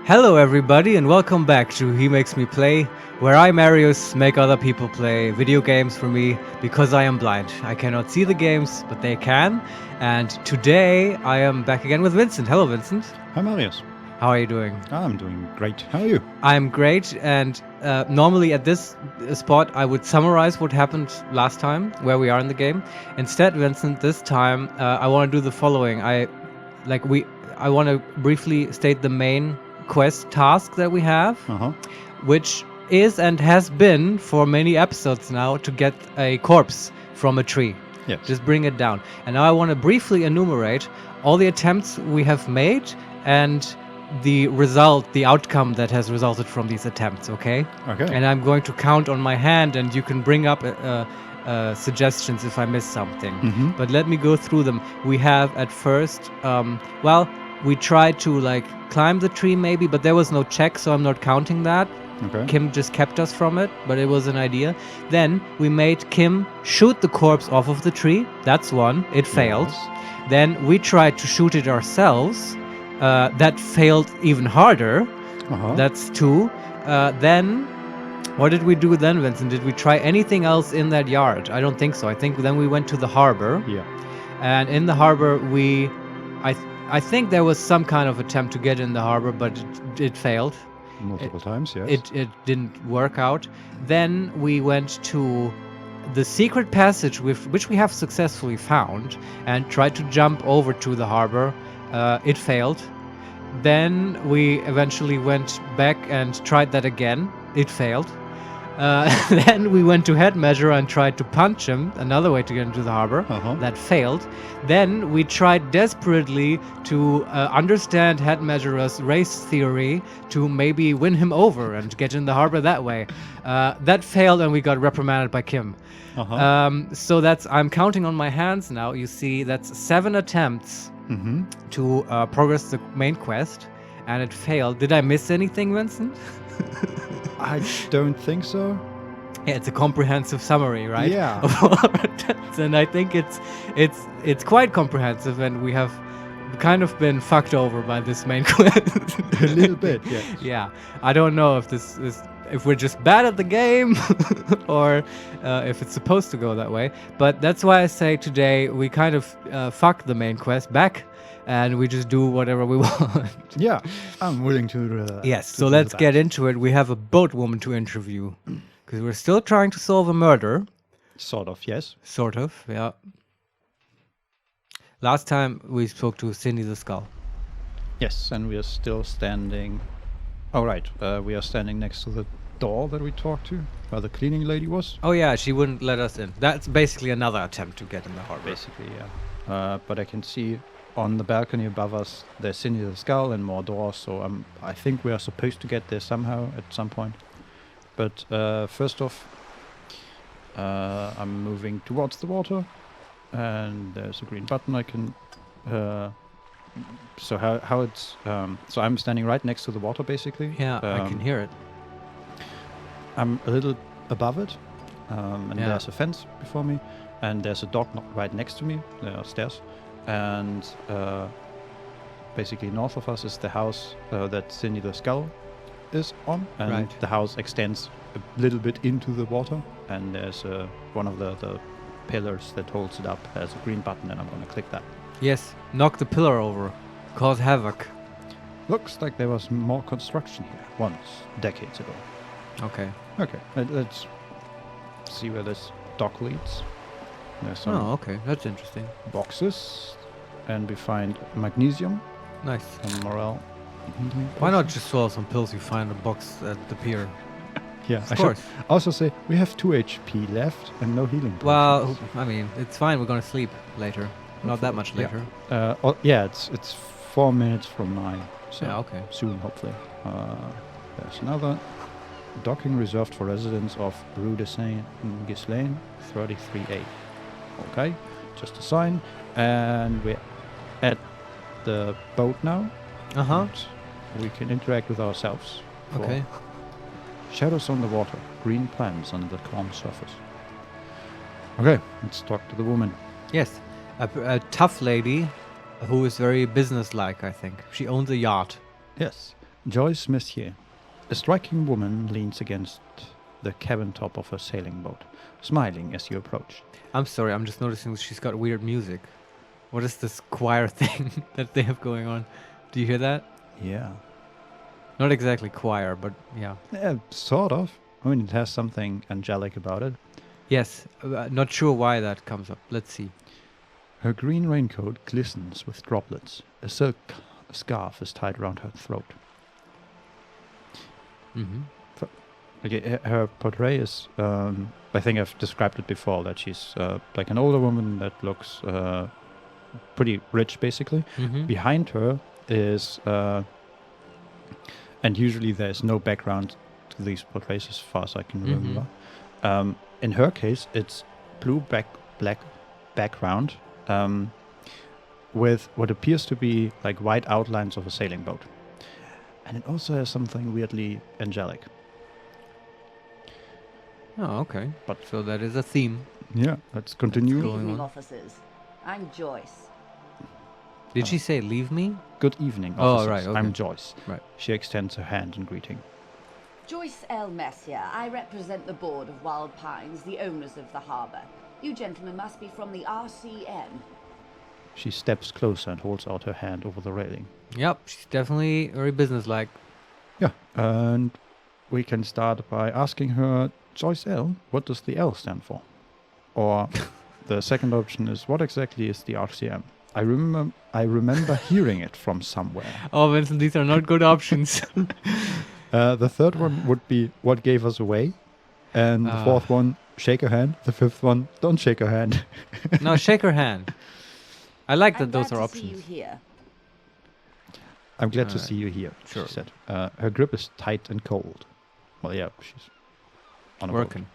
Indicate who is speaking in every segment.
Speaker 1: Hello everybody and welcome back to HeMakesMePlay, where I, Marius, make other people play video games for me because I am blind. I cannot see the games, but they can. And today I am back again with Vincent. Hello Vincent.
Speaker 2: Hi Marius.
Speaker 1: How are you doing?
Speaker 2: I'm doing great. How are you?
Speaker 1: I'm great, and normally at this spot I would summarize what happened last time, where we are in the game. Instead, Vincent, this time I want to do the following. I want to briefly state the main quest task that we have, which is and has been for many episodes now to get a corpse from a tree.
Speaker 2: Yes.
Speaker 1: Just bring it down. And now I want to briefly enumerate all the attempts we have made and the result, the outcome that has resulted from these attempts, okay?
Speaker 2: Okay.
Speaker 1: And I'm going to count on my hand and you can bring up suggestions if I miss something. But let me go through them. We have at first, we tried to climb the tree maybe, but there was no check, so I'm not counting that.
Speaker 2: Okay.
Speaker 1: Kim just kept us from it, but it was an idea. Then we made Kim shoot the corpse off of the tree. That's one. It failed.
Speaker 2: Yes.
Speaker 1: Then we tried to shoot it ourselves. That failed even harder. That's two. Then, what did we do then, Vincent? Did we try anything else in that yard? I don't think so. I think then we went to the harbor.
Speaker 2: Yeah.
Speaker 1: And in the harbor, I think there was some kind of attempt to get in the harbor, but it failed.
Speaker 2: Multiple times, yes.
Speaker 1: It didn't work out. Then we went to the secret passage which we have successfully found and tried to jump over to the harbor. It failed. Then we eventually went back and tried that again. It failed. Then we went to HeadMeasure and tried to punch him, another way to get into the harbor. That failed. Then we tried desperately to understand HeadMeasure's race theory to maybe win him over and get in the harbor that way. That failed and we got reprimanded by Kim. So I'm counting on my hands now. You see, that's 7 attempts to progress the main quest, and it failed. Did I miss anything, Vincent?
Speaker 2: I don't think so.
Speaker 1: Yeah, it's a comprehensive summary, right?
Speaker 2: Yeah.
Speaker 1: Of all our attempts, and I think it's quite comprehensive, and we have kind of been fucked over by this main quest.
Speaker 2: A little bit, yeah.
Speaker 1: Yeah, I don't know if if we're just bad at the game or if it's supposed to go that way. But that's why I say today we kind of fuck the main quest back and we just do whatever we want.
Speaker 2: Yeah, I'm willing to...
Speaker 1: yes, so let's get into it. We have a boat woman to interview because we're still trying to solve a murder.
Speaker 2: Sort of, yes.
Speaker 1: Sort of, yeah. Last time we spoke to Cindy the Skull.
Speaker 2: Yes, and we are still standing... Oh, right. We are standing next to the door that we talked to, where the cleaning lady was.
Speaker 1: Oh, yeah, she wouldn't let us in. That's basically another attempt to get in the harbor.
Speaker 2: Basically, yeah. But I can see on the balcony above us, there's Cindy the Skull and more doors, so I think we are supposed to get there somehow at some point. But first off, I'm moving towards the water, and there's a green button I can... So how it's... so I'm standing right next to the water, basically.
Speaker 1: Yeah, I can hear it.
Speaker 2: I'm a little above it, and there's a fence before me, and there's a dog right next to me. There are stairs. And basically north of us is the house that Cindy the Skull is on, and the house extends a little bit into the water, and there's one of the pillars that holds it up has a green button, and I'm going to click that.
Speaker 1: Yes, knock the pillar over, cause havoc.
Speaker 2: Looks like there was more construction here once, decades ago.
Speaker 1: Okay.
Speaker 2: Okay, let's see where this dock leads. There's some
Speaker 1: okay, that's interesting.
Speaker 2: boxes, and we find magnesium.
Speaker 1: Nice.
Speaker 2: Some morale.
Speaker 1: Why not just swallow some pills you find in a box at the pier?
Speaker 2: Yeah,
Speaker 1: Of course.
Speaker 2: Also say we have 2 HP left and no healing potions.
Speaker 1: Well, I mean, it's fine. We're gonna sleep later. Not that much later.
Speaker 2: It's 4 minutes from 9. So
Speaker 1: Yeah, okay.
Speaker 2: soon, hopefully. There's another docking reserved for residents of Rue de Saint-Ghislain, 33A. Okay, just a sign, and we're at the boat now. And we can interact with ourselves.
Speaker 1: Okay.
Speaker 2: Shadows on the water, green plants under the calm surface. Okay, let's talk to the woman.
Speaker 1: Yes, a tough lady who is very businesslike, I think. She owns a yacht.
Speaker 2: Yes, Joyce Messier. A striking woman leans against the cabin top of her sailing boat, smiling as you approach.
Speaker 1: I'm sorry, I'm just noticing that she's got weird music. What is this choir thing that they have going on? Do you hear that?
Speaker 2: Yeah.
Speaker 1: Not exactly choir, but yeah.
Speaker 2: Sort of. I mean, it has something angelic about it.
Speaker 1: Yes, not sure why that comes up. Let's see.
Speaker 2: Her green raincoat glistens with droplets. A silk scarf is tied around her throat.
Speaker 1: Mm-hmm.
Speaker 2: Okay, her portrait is, I think I've described it before, that she's like an older woman that looks pretty rich, basically.
Speaker 1: Mm-hmm.
Speaker 2: Behind her is, and usually there's no background to these portraits as far as I can remember. In her case, it's blue black background with what appears to be like white outlines of a sailing boat. And it also has something weirdly angelic.
Speaker 1: Oh, okay.
Speaker 2: But
Speaker 1: So that is a theme.
Speaker 2: yeah, let's continue.
Speaker 1: Going
Speaker 3: Evening,
Speaker 1: on.
Speaker 3: officers. I'm Joyce.
Speaker 1: Did she say leave me?
Speaker 2: Good evening,
Speaker 1: Oh,
Speaker 2: officers.
Speaker 1: right, okay.
Speaker 2: I'm Joyce.
Speaker 1: Right.
Speaker 2: She extends her hand in greeting.
Speaker 3: Joyce Messier. I represent the board of Wild Pines, the owners of the harbour. You gentlemen must be from the RCM.
Speaker 2: She steps closer and holds out her hand over the railing.
Speaker 1: Yep, she's definitely very businesslike.
Speaker 2: Yeah, and we can start by asking her, Joyce L, what does the L stand for? Or the second option is, what exactly is the RCM? I remember hearing it from somewhere.
Speaker 1: Oh, Vincent, these are not good options.
Speaker 2: The third one would be, what gave us away? And the fourth one, shake her hand. The fifth one, don't shake her hand.
Speaker 1: No, shake her hand. I like that
Speaker 3: I'm
Speaker 1: those
Speaker 3: glad
Speaker 1: are
Speaker 3: to see you
Speaker 1: options.
Speaker 3: here.
Speaker 2: I'm glad to
Speaker 1: Alright.
Speaker 2: see you here,
Speaker 1: Sure.
Speaker 2: she said. Her grip is tight and cold. Well, yeah, she's on a boat.
Speaker 1: Working.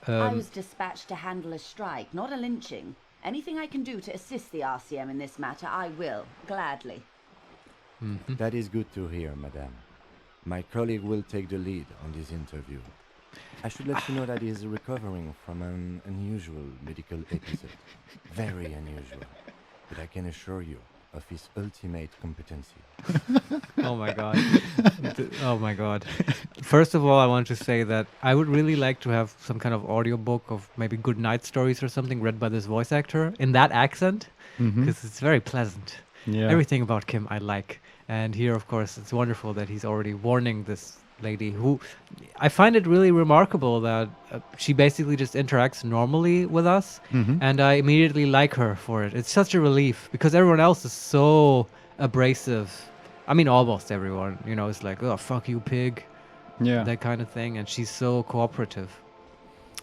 Speaker 3: I was dispatched to handle a strike, not a lynching. Anything I can do to assist the RCM in this matter, I will, gladly.
Speaker 4: That is good to hear, madame. My colleague will take the lead on this interview. I should let you know that he is recovering from an unusual medical episode. Very unusual. But I can assure you of his ultimate competency.
Speaker 1: Oh my god. Oh my god. First of all, I want to say that I would really like to have some kind of audiobook of maybe good night stories or something read by this voice actor in that accent, because it's very pleasant.
Speaker 2: Yeah.
Speaker 1: Everything about Kim I like. And here, of course, it's wonderful that he's already warning this lady who I find it really remarkable that she basically just interacts normally with us, and I immediately like her for it. It's such a relief because everyone else is so abrasive. I mean, almost everyone, you know, it's like, oh, fuck you, pig,
Speaker 2: Yeah.
Speaker 1: that kind of thing. And she's so cooperative.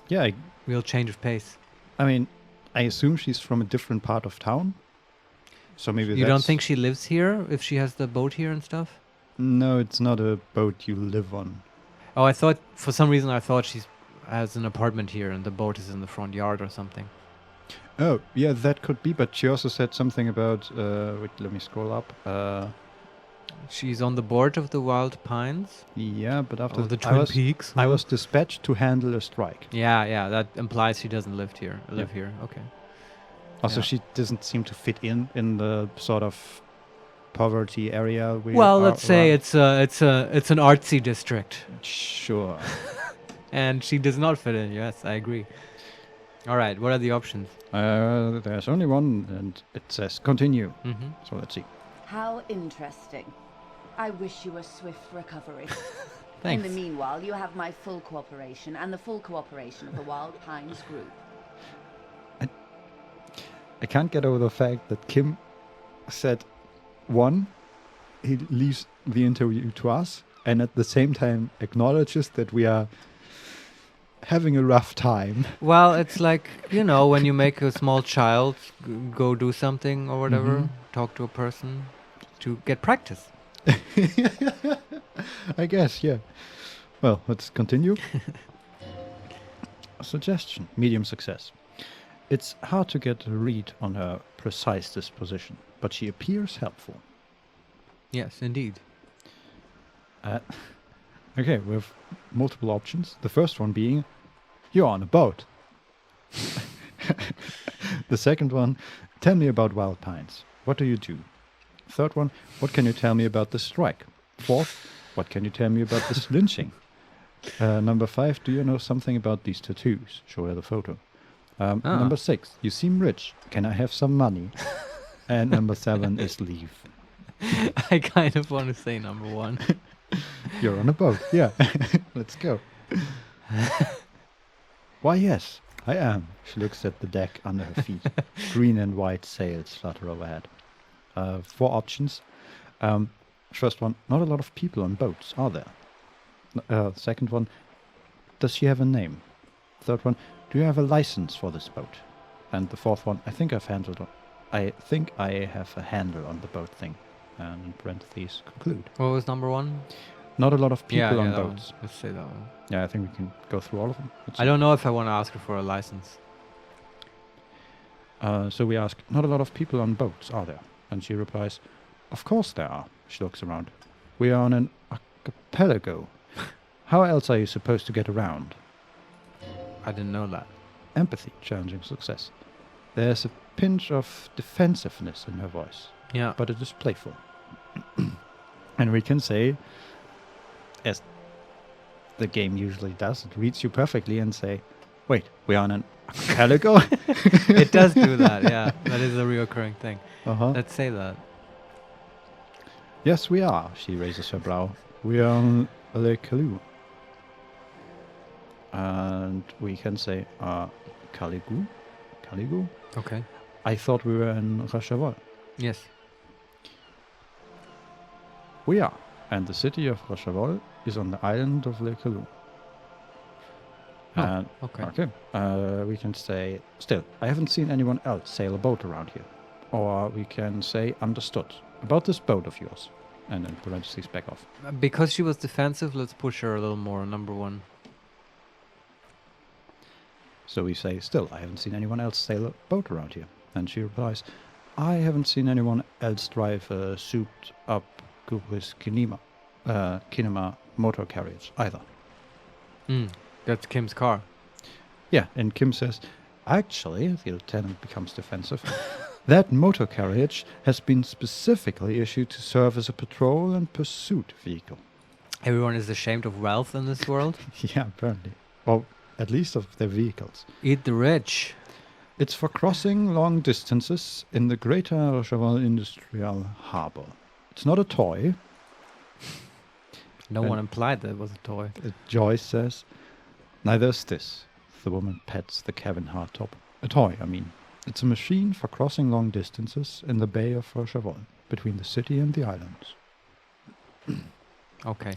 Speaker 2: Yeah,
Speaker 1: Real change of pace.
Speaker 2: I mean, I assume she's from a different part of town. So maybe
Speaker 1: You don't think she lives here if she has the boat here and stuff?
Speaker 2: No, it's not a boat you live on.
Speaker 1: Oh, I thought, for some reason, I thought she has an apartment here and the boat is in the front yard or something.
Speaker 2: Oh, yeah, that could be, but she also said something about, wait, let me scroll up.
Speaker 1: She's on the board of the Wild Pines.
Speaker 2: Yeah, but after
Speaker 1: Of the
Speaker 2: I
Speaker 1: Twin
Speaker 2: was,
Speaker 1: Peaks.
Speaker 2: I was dispatched to handle a strike.
Speaker 1: Yeah, that implies she doesn't live here. Okay.
Speaker 2: Also,
Speaker 1: Yeah.
Speaker 2: she doesn't seem to fit in the sort of poverty area.
Speaker 1: Well, let's say it's an artsy district,
Speaker 2: Sure.
Speaker 1: and she does not fit in. Yes, I agree. All right, what are the options?
Speaker 2: There's only one, and it says continue.
Speaker 1: Mm-hmm.
Speaker 2: So let's see.
Speaker 3: How interesting. I wish you a swift recovery.
Speaker 1: Thanks.
Speaker 3: In the meanwhile, you have my full cooperation and the full cooperation of the Wild Pines group.
Speaker 2: I can't get over the fact that Kim said, one, he leaves the interview to us, and at the same time acknowledges that we are having a rough time.
Speaker 1: Well, it's like, you know, when you make a small child go do something or whatever, talk to a person to get practice.
Speaker 2: I guess, yeah. Well, let's continue. A suggestion, medium success. It's hard to get a read on her precise disposition, but she appears helpful.
Speaker 1: Yes, indeed.
Speaker 2: Okay, we have multiple options. The first one being, you're on a boat. The second one, tell me about Wild Pines. What do you do? Third one, what can you tell me about the strike? Fourth, what can you tell me about this lynching? Number 5, do you know something about these tattoos? Show her the photo. Number 6, you seem rich. Can I have some money? And number 7 is leave.
Speaker 1: I kind of want to say number 1.
Speaker 2: You're on a boat, yeah. Let's go. Why, yes, I am. She looks at the deck under her feet. Green and white sails flutter overhead. 4 options. First one, not a lot of people on boats, are there? Second one, does she have a name? Third one, do you have a license for this boat? And the fourth one, I think I have a handle on the boat thing. And in parentheses, conclude.
Speaker 1: What was number 1?
Speaker 2: Not a lot of people on
Speaker 1: that one.
Speaker 2: boats.
Speaker 1: Let's say that one.
Speaker 2: Yeah, I think we can go through all of them.
Speaker 1: I don't know if I want to ask her for a license.
Speaker 2: So we ask, not a lot of people on boats, are there? And she replies, of course there are. She looks around. We are on an archipelago. How else are you supposed to get around?
Speaker 1: I didn't know that.
Speaker 2: Empathy, challenging success. There's a pinch of defensiveness in her voice,
Speaker 1: Yeah.
Speaker 2: but it is playful. And we can say, as the game usually does, it reads you perfectly and say, wait, we are on an archipelago?
Speaker 1: It does do that, yeah. That is a reoccurring thing.
Speaker 2: Uh-huh.
Speaker 1: Let's say that.
Speaker 2: Yes, we are. She raises her brow. We are on Le Calou. And we can say, Caligou? Caligou?
Speaker 1: Okay.
Speaker 2: I thought we were in Rochevaux.
Speaker 1: Yes.
Speaker 2: We are. And the city of Rochevaux is on the island of Le Calou.
Speaker 1: Oh, okay.
Speaker 2: Okay. We can say, still, I haven't seen anyone else sail a boat around here. Or we can say, understood. About this boat of yours. And then parentheses back off.
Speaker 1: Because she was defensive, let's push her a little more. Number 1.
Speaker 2: So we say, still, I haven't seen anyone else sail a boat around here. And she replies, I haven't seen anyone else drive a souped-up kinema motor carriage either.
Speaker 1: That's Kim's car.
Speaker 2: Yeah, and Kim says, actually, the lieutenant becomes defensive. That motor carriage has been specifically issued to serve as a patrol and pursuit vehicle.
Speaker 1: Everyone is ashamed of wealth in this world.
Speaker 2: Yeah, apparently. Or at least of their vehicles.
Speaker 1: Eat the rich.
Speaker 2: It's for crossing long distances in the greater Rochevaux industrial harbour. It's not a toy.
Speaker 1: No one implied that it was a toy.
Speaker 2: Joyce says, neither is this. The woman pats the cabin hardtop. A toy, I mean. It's a machine for crossing long distances in the Bay of Rochevaux, between the city and the islands.
Speaker 1: Okay.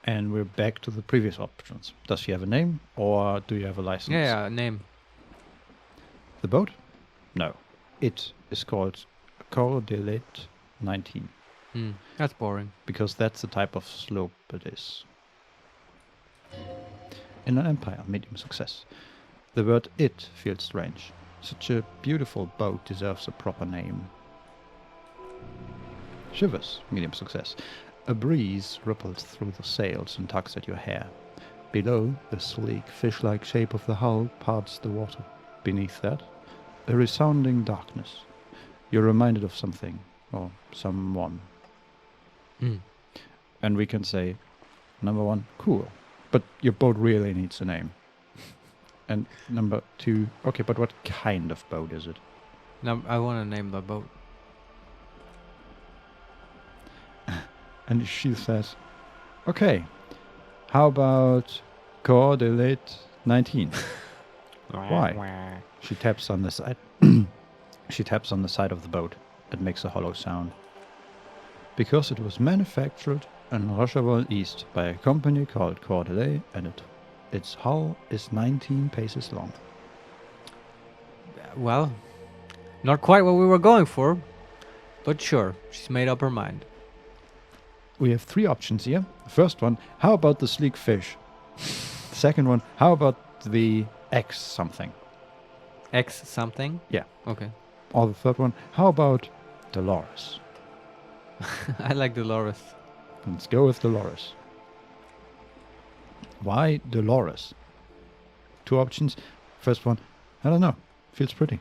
Speaker 2: And we're back to the previous options. Does she have a name, or do you have a license?
Speaker 1: Yeah, name.
Speaker 2: The boat? No. It is called Corps de l'Est 19.
Speaker 1: That's boring.
Speaker 2: Because that's the type of slope it is. In an empire, medium success. The word it feels strange. Such a beautiful boat deserves a proper name. Shivers, medium success. A breeze ripples through the sails and tugs at your hair. Below, the sleek, fish-like shape of the hull parts the water. Beneath that, a resounding darkness. You're reminded of something, or someone. And we can say, number 1, cool. But your boat really needs a name. And number 2, okay, but what kind of boat is it?
Speaker 1: Now I want to name the boat.
Speaker 2: And she says, okay, how about Corps de l'Est 19? Why? She taps on the side. She taps on the side of the boat. It makes a hollow sound. Because it was manufactured in Rochevaux East by a company called Corps de l'Est, and its hull is 19 paces long.
Speaker 1: Well, not quite what we were going for, but sure, she's made up her mind.
Speaker 2: We have 3 options here. The first one, how about the sleek fish? The second one, how about the X something?
Speaker 1: X something?
Speaker 2: Yeah.
Speaker 1: Okay.
Speaker 2: Or the third one, how about Dolores?
Speaker 1: I like Dolores.
Speaker 2: Let's go with Dolores. Why Dolores? 2 options. First one, I don't know. Feels pretty.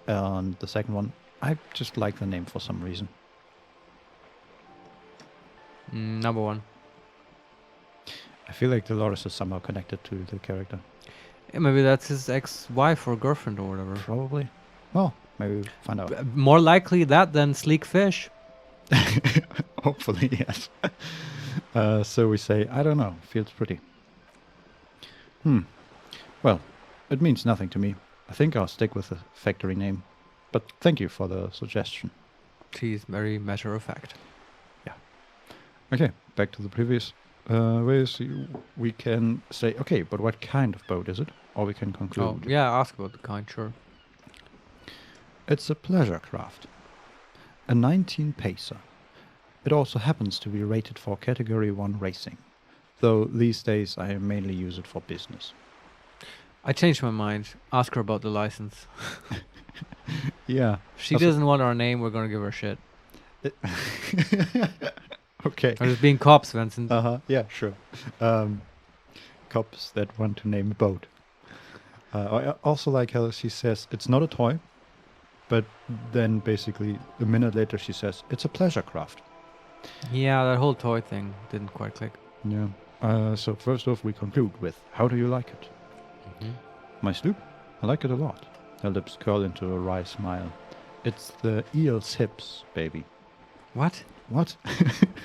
Speaker 2: And the second one, I just like the name for some reason.
Speaker 1: Number one.
Speaker 2: I feel like Dolores is somehow connected to the character.
Speaker 1: Yeah, maybe that's his ex-wife or girlfriend or whatever.
Speaker 2: Probably. Well, maybe we'll find out.
Speaker 1: More likely that than Sleek Fish.
Speaker 2: Hopefully, yes. So we say, I don't know, feels pretty. Well, it means nothing to me. I think I'll stick with the factory name. But thank you for the suggestion.
Speaker 1: She's very matter of fact.
Speaker 2: Yeah. Okay, back to the previous ways. We can say, okay, but what kind of boat is it? Or we can conclude.
Speaker 1: Oh, yeah, ask about the kind, sure.
Speaker 2: It's a pleasure craft. A 19-pacer. It also happens to be rated for Category 1 racing. Though these days I mainly use it for business.
Speaker 1: I changed my mind. Ask her about the license.
Speaker 2: Yeah.
Speaker 1: If she doesn't want our name, we're gonna give her shit.
Speaker 2: Okay.
Speaker 1: I'm just being cops, Vincent.
Speaker 2: Yeah, sure. Cops that want to name a boat. I also like how she says it's not a toy, but then basically a minute later she says it's a pleasure craft.
Speaker 1: Yeah, that whole toy thing didn't quite click.
Speaker 2: Yeah. So first off, we conclude with how do you like it? My sloop? I like it a lot. Her lips curl into a wry smile. It's the eel's hips, baby.
Speaker 1: What?
Speaker 2: What?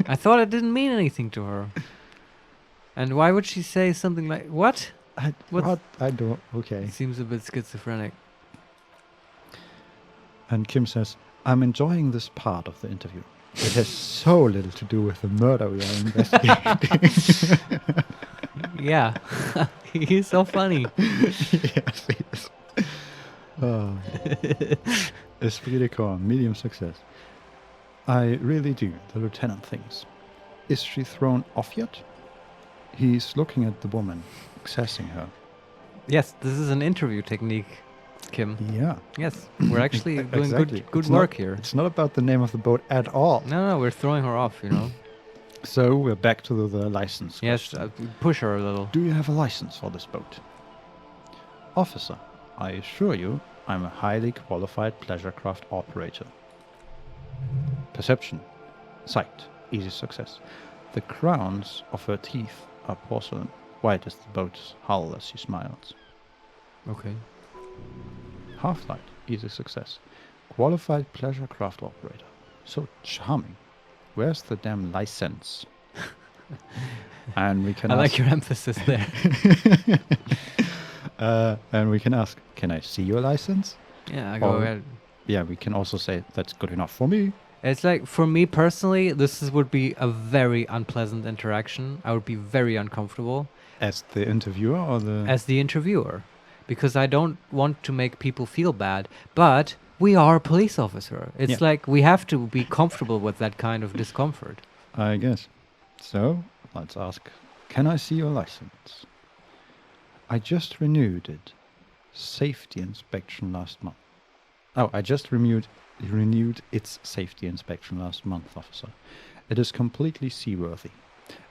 Speaker 1: I thought it didn't mean anything to her. And why would she say something like, what?
Speaker 2: What? I don't. Okay.
Speaker 1: It seems a bit schizophrenic.
Speaker 2: And Kim says, I'm enjoying this part of the interview. It has so little to do with the murder we are investigating.
Speaker 1: Yeah. He's so funny.
Speaker 2: Yes, he is. Oh. Esprit de corps, medium success. I really do, the lieutenant thinks. Is she thrown off yet? He's looking at the woman, assessing her.
Speaker 1: Yes, this is an interview technique, Kim.
Speaker 2: Yeah.
Speaker 1: Yes, we're actually doing
Speaker 2: Exactly.
Speaker 1: good
Speaker 2: It's
Speaker 1: work
Speaker 2: not,
Speaker 1: here.
Speaker 2: It's not about the name of the boat at all.
Speaker 1: No, we're throwing her off, you know.
Speaker 2: So we're back to the license.
Speaker 1: Yes,
Speaker 2: question.
Speaker 1: push her a little.
Speaker 2: Do you have a license for this boat? Officer, I assure you, I'm a highly qualified pleasure craft operator. Perception. Sight. Easy success. The crowns of her teeth are porcelain, white as the boat's hull as she smiles.
Speaker 1: Okay.
Speaker 2: Half-light. Easy success. Qualified pleasure craft operator. So charming. Where's the damn license? And we can
Speaker 1: I
Speaker 2: ask,
Speaker 1: like your emphasis there.
Speaker 2: and we can ask, can I see your license?
Speaker 1: Yeah, go
Speaker 2: Or-
Speaker 1: ahead.
Speaker 2: Yeah, we can also say that's good enough for me.
Speaker 1: It's like, for me personally, would be a very unpleasant interaction. I would be very uncomfortable
Speaker 2: As the interviewer or the...
Speaker 1: as the interviewer, because I don't want to make people feel bad, but we are a police officer. It's
Speaker 2: Yeah.
Speaker 1: like we have to be comfortable with that kind of discomfort.
Speaker 2: I guess. So, let's ask, can I see your license? I just renewed it. Safety inspection last month. Oh, I just renewed its safety inspection last month, officer. It is completely seaworthy.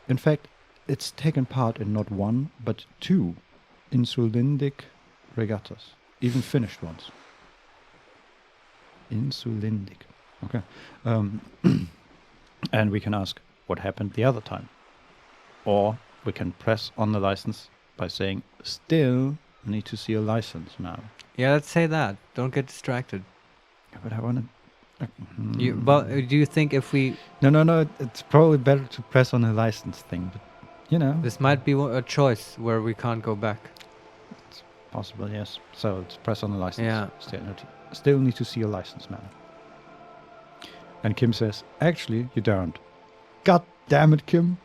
Speaker 2: In fact, it's taken part in not one, but 2 insulindic regattas, even finished ones. Insulindic. Okay. And we can ask, what happened the other time? Or we can press on the license by saying, still need to see a license now.
Speaker 1: Yeah, let's say that. Don't get distracted.
Speaker 2: But I want to...
Speaker 1: Do you think if we...
Speaker 2: No. It's probably better to press on the license thing. But, you know,
Speaker 1: This might be a choice where we can't go back.
Speaker 2: it's possible, yes. So let's press on the license.
Speaker 1: Yeah.
Speaker 2: Still need to see a license, man. And Kim says, actually, you don't. God damn it, Kim.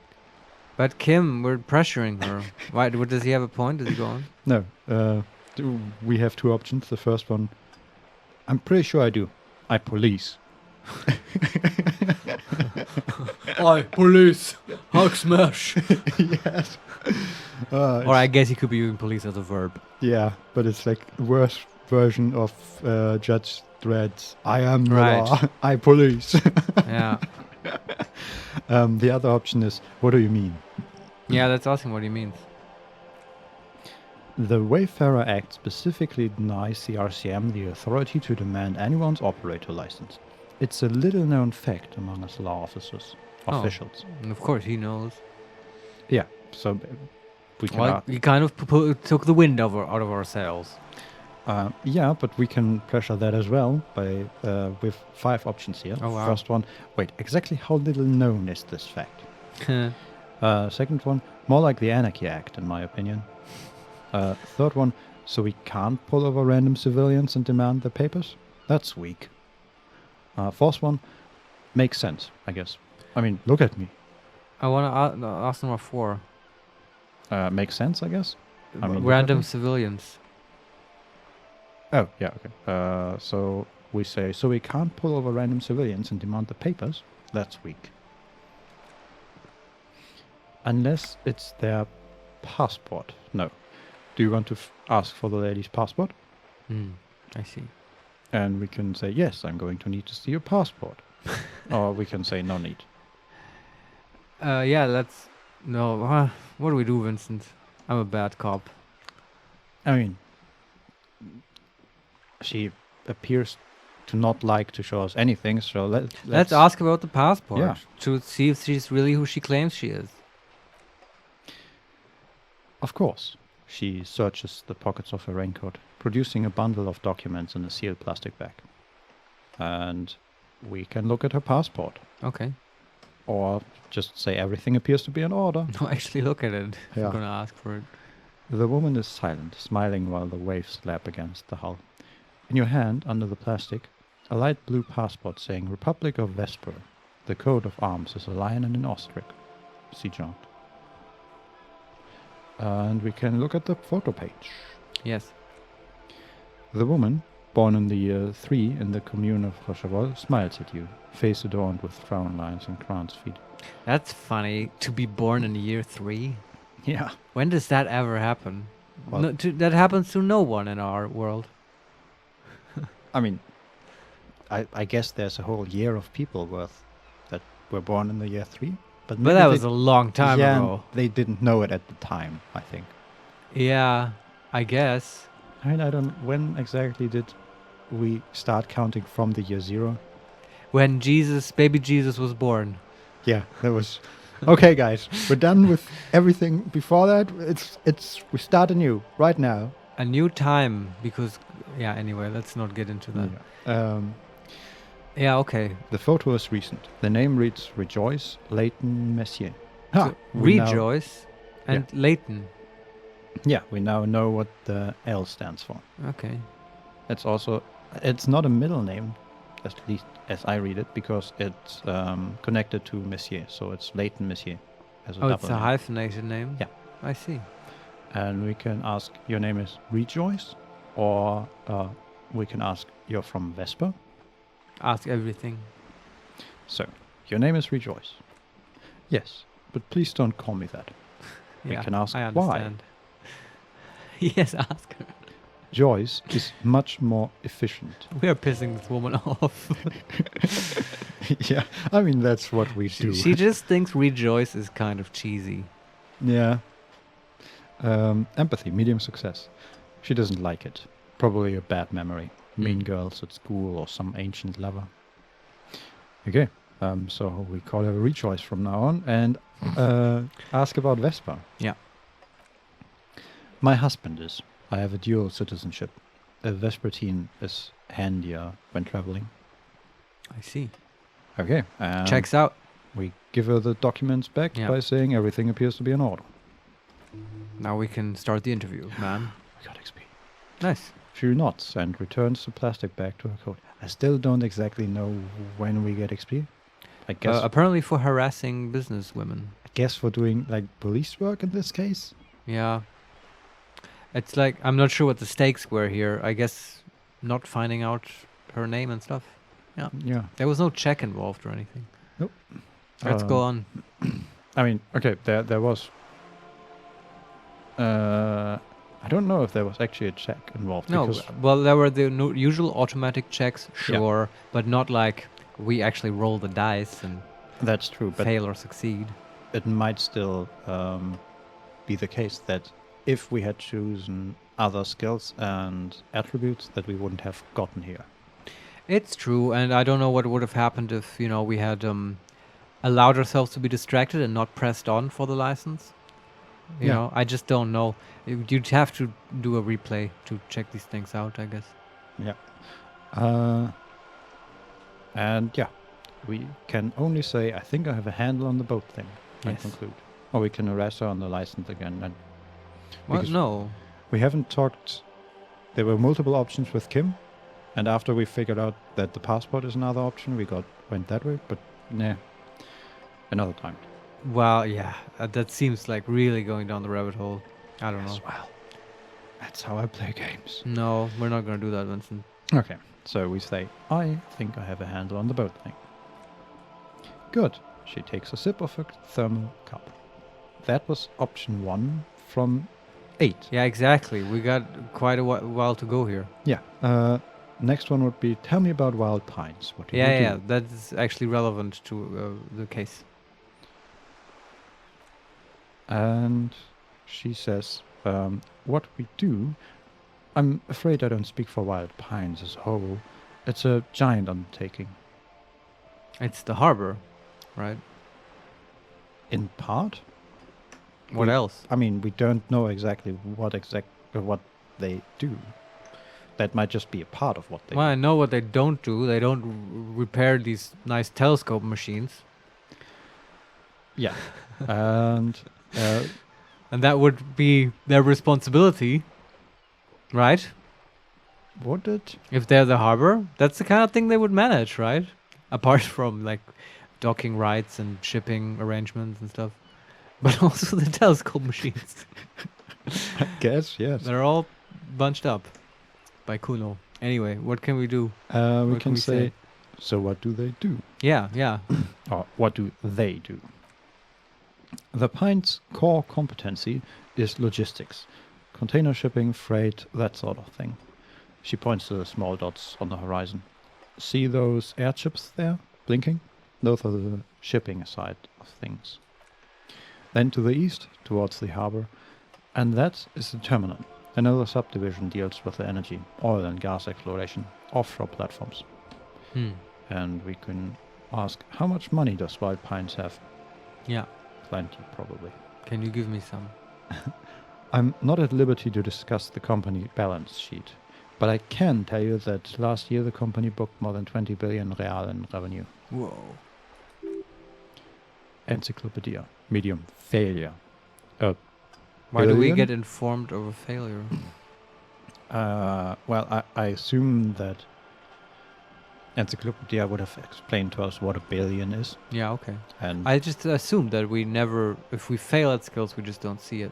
Speaker 1: But Kim, we're pressuring her. Why? Does he have a point? Does he go on?
Speaker 2: No. We have 2 options. The first one, I'm pretty sure I do. I police.
Speaker 1: Oi, police! Hug smash!
Speaker 2: Yes.
Speaker 1: Or I guess he could be using police as a verb.
Speaker 2: Yeah, but it's like the worst version of Judge Dredd's I am the
Speaker 1: Right.
Speaker 2: law. I police.
Speaker 1: Yeah.
Speaker 2: The other option is, what do you mean?
Speaker 1: Yeah, that's asking what he means.
Speaker 2: The Wayfarer Act specifically denies the RCM the authority to demand anyone's operator license. It's a little known fact among us law officers. officials.
Speaker 1: Of course, he knows.
Speaker 2: Yeah, so we can...
Speaker 1: Well, he kind of took the wind out of our sails.
Speaker 2: yeah, but we can pressure that as well by with 5 options here.
Speaker 1: Oh, wow.
Speaker 2: First one, wait, exactly how little known is this fact? Second one, more like the Anarchy Act, in my opinion. Third one, so we can't pull over random civilians and demand their papers? That's weak. Fourth one, makes sense, I guess. I mean, look at me.
Speaker 1: I want to ask number 4.
Speaker 2: Makes sense, I guess. I mean, look at
Speaker 1: Random
Speaker 2: me.
Speaker 1: civilians.
Speaker 2: Oh, yeah, okay. So we say, so we can't pull over random civilians and demand the papers? That's weak. Unless it's their passport. No. Do you want to ask for the lady's passport?
Speaker 1: I see.
Speaker 2: And we can say, yes, I'm going to need to see your passport. Or we can say, no need.
Speaker 1: Yeah, let's... No, what do we do, Vincent? I'm a bad cop.
Speaker 2: I mean, she appears to not like to show us anything, so
Speaker 1: Let's ask about the passport.
Speaker 2: Yeah.
Speaker 1: To see if she's really who she claims she is.
Speaker 2: Of course. She searches the pockets of her raincoat, producing a bundle of documents in a sealed plastic bag. And we can look at her passport.
Speaker 1: Okay.
Speaker 2: Or just say everything appears to be in order.
Speaker 1: No, actually look at it. If
Speaker 2: Yeah.
Speaker 1: you're gonna ask for it.
Speaker 2: The woman is silent, smiling while the waves lap against the hull. In your hand, under the plastic, a light blue passport saying Republic of Vesper. The coat of arms is a lion and an ostrich. See John. And we can look at the photo page.
Speaker 1: Yes.
Speaker 2: The woman, born in the year 3 in the commune of Rochevaux, smiles at you, face adorned with frown lines and crow's feet.
Speaker 1: That's funny. To be born in year 3?
Speaker 2: Yeah.
Speaker 1: When does that ever happen?
Speaker 2: Well-
Speaker 1: That happens to no one in our world.
Speaker 2: I mean, I guess there's a whole year of people worth that were born in the year 3. But
Speaker 1: But
Speaker 2: maybe
Speaker 1: that
Speaker 2: they-
Speaker 1: was a long time
Speaker 2: yeah,
Speaker 1: ago.
Speaker 2: they didn't know it at the time, I think.
Speaker 1: Yeah, I guess.
Speaker 2: I mean, I don't... When exactly did we start counting from the year 0?
Speaker 1: When baby Jesus was born.
Speaker 2: Yeah, that was... Okay, guys, we're done with everything before that. We start anew, right now.
Speaker 1: A new time, because... Yeah, anyway, let's not get into that.
Speaker 2: Yeah.
Speaker 1: Yeah, okay.
Speaker 2: The photo is recent. The name reads Rejoyce, Messier. Ha!
Speaker 1: So,
Speaker 2: We now-
Speaker 1: Rejoyce and Leighton.
Speaker 2: Yeah, we now know what the L stands for.
Speaker 1: Okay.
Speaker 2: It's not a middle name, at least as I read it, because it's connected to Messier, so it's Leighton Messier as a
Speaker 1: Oh,
Speaker 2: double
Speaker 1: it's a
Speaker 2: name.
Speaker 1: hyphenated name?
Speaker 2: Yeah.
Speaker 1: I see.
Speaker 2: And we can ask, your name is Rejoyce, or we can ask, you're from Vesper.
Speaker 1: Ask everything.
Speaker 2: So, your name is Rejoyce. Yes, but please don't call me that. We
Speaker 1: Yeah,
Speaker 2: can ask
Speaker 1: I
Speaker 2: why.
Speaker 1: understand. Yes, ask her.
Speaker 2: Joyce is much more efficient.
Speaker 1: We are pissing this woman off.
Speaker 2: Yeah, I mean, that's what we do.
Speaker 1: She just thinks Rejoice is kind of cheesy.
Speaker 2: Yeah. Empathy, medium success. She doesn't like it. Probably a bad memory. Mean girls at school or some ancient lover. Okay, so we call her Rejoice from now on and ask about Vespa.
Speaker 1: Yeah.
Speaker 2: My husband is. I have a dual citizenship. A Vespertine is handier when traveling.
Speaker 1: I see.
Speaker 2: Okay.
Speaker 1: Checks out.
Speaker 2: We give her the documents back
Speaker 1: Yeah.
Speaker 2: by saying everything appears to be in order.
Speaker 1: Now we can start the interview, man.
Speaker 2: We got XP.
Speaker 1: Nice.
Speaker 2: She nods and returns the plastic bag to her coat. I still don't exactly know when we get XP. I guess
Speaker 1: Apparently for harassing business women.
Speaker 2: for doing like police work in this case.
Speaker 1: Yeah. It's like, I'm not sure what the stakes were here. I guess not finding out her name and stuff. Yeah.
Speaker 2: Yeah.
Speaker 1: There was no check involved or anything.
Speaker 2: Nope.
Speaker 1: Let's go on.
Speaker 2: I mean, okay, there was. I don't know if there was actually a check involved.
Speaker 1: No,
Speaker 2: because
Speaker 1: well, there were the usual automatic checks,
Speaker 2: Yeah.
Speaker 1: sure, but not like we actually roll the dice and
Speaker 2: that's true. But
Speaker 1: fail or succeed.
Speaker 2: it might still be the case that if we had chosen other skills and attributes that we wouldn't have gotten here.
Speaker 1: It's true, and I don't know what would have happened if, we had allowed ourselves to be distracted and not pressed on for the license. You
Speaker 2: Yeah.
Speaker 1: know, I just don't know. You'd have to do a replay to check these things out, I guess.
Speaker 2: Yeah. And yeah, we can only say, I think I have a handle on the boat thing. And
Speaker 1: Yes.
Speaker 2: conclude. Or we can arrest her on the license again. And
Speaker 1: Well,
Speaker 2: because
Speaker 1: no.
Speaker 2: we haven't talked. There were multiple options with Kim. And after we figured out that the passport is another option, we went that way. But nah, another time.
Speaker 1: Well, yeah, that seems like really going down the rabbit hole. I don't know.
Speaker 2: Well, that's how I play games.
Speaker 1: No, we're not gonna do that, Vincent.
Speaker 2: Okay, so we say, I think I have a handle on the boat thing. Good. She takes a sip of her thermal cup. That was option 1 from 8.
Speaker 1: Yeah, exactly. We got quite a while to go here.
Speaker 2: Yeah. Next one would be, tell me about wild pines. What do you do?
Speaker 1: Yeah, that's actually relevant to the case.
Speaker 2: And she says, what we do, I'm afraid I don't speak for wild pines as a whole. It's a giant undertaking.
Speaker 1: It's the harbor, right?
Speaker 2: In part?
Speaker 1: What else?
Speaker 2: I mean, we don't know exactly what they do. That might just be a part of what they
Speaker 1: Well,
Speaker 2: do.
Speaker 1: I know what they don't do. They don't repair these nice telescope machines.
Speaker 2: Yeah. And
Speaker 1: And that would be their responsibility, right?
Speaker 2: would it?
Speaker 1: If they're the harbor, that's the kind of thing they would manage, right? Apart from like docking rights and shipping arrangements and stuff. But also the telescope machines.
Speaker 2: I guess, yes.
Speaker 1: They're all bunched up by Kuno. Anyway, what can we do?
Speaker 2: We
Speaker 1: what
Speaker 2: can
Speaker 1: can we
Speaker 2: say,
Speaker 1: say?
Speaker 2: so what do they do?
Speaker 1: Yeah.
Speaker 2: Or what do they do? The Pine's core competency is logistics. Container shipping, freight, that sort of thing. She points to the small dots on the horizon. See those airships there, blinking? Those are the shipping side of things. Then to the east, towards the harbour, and that is the terminal. Another subdivision deals with the energy, oil and gas exploration, offshore platforms. And we can ask, how much money does Wild Pines have?
Speaker 1: Yeah.
Speaker 2: Plenty, probably.
Speaker 1: Can you give me some?
Speaker 2: I'm not at liberty to discuss the company balance sheet, but I can tell you that last year the company booked more than 20 billion real in revenue.
Speaker 1: Whoa.
Speaker 2: Encyclopedia. Medium. Failure.
Speaker 1: Why do we
Speaker 2: Billion?
Speaker 1: get informed of a failure?
Speaker 2: Well, I assume that Encyclopedia would have explained to us what a billion is.
Speaker 1: Yeah, okay.
Speaker 2: And
Speaker 1: I just assumed that we never, if we fail at skills, we just don't see it.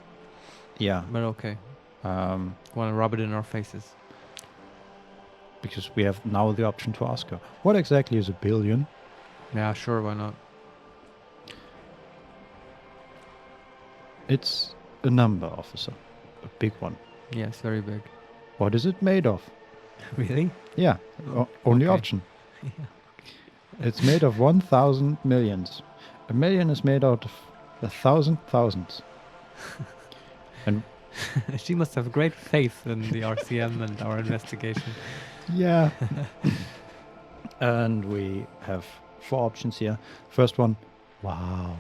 Speaker 2: yeah,
Speaker 1: But okay. Want to rub it in our faces.
Speaker 2: because we have now the option to ask her, what exactly is a billion?
Speaker 1: Yeah, sure, why not?
Speaker 2: It's a number, officer. A big one.
Speaker 1: Yes, very big.
Speaker 2: What is it made of?
Speaker 1: Really?
Speaker 2: Yeah, only
Speaker 1: Okay.
Speaker 2: option. It's made of 1,000 millions. A million is made out of 1,000 thousands.
Speaker 1: She must have great faith in the RCM and our investigation.
Speaker 2: Yeah. And we have 4 options here. First one, wow.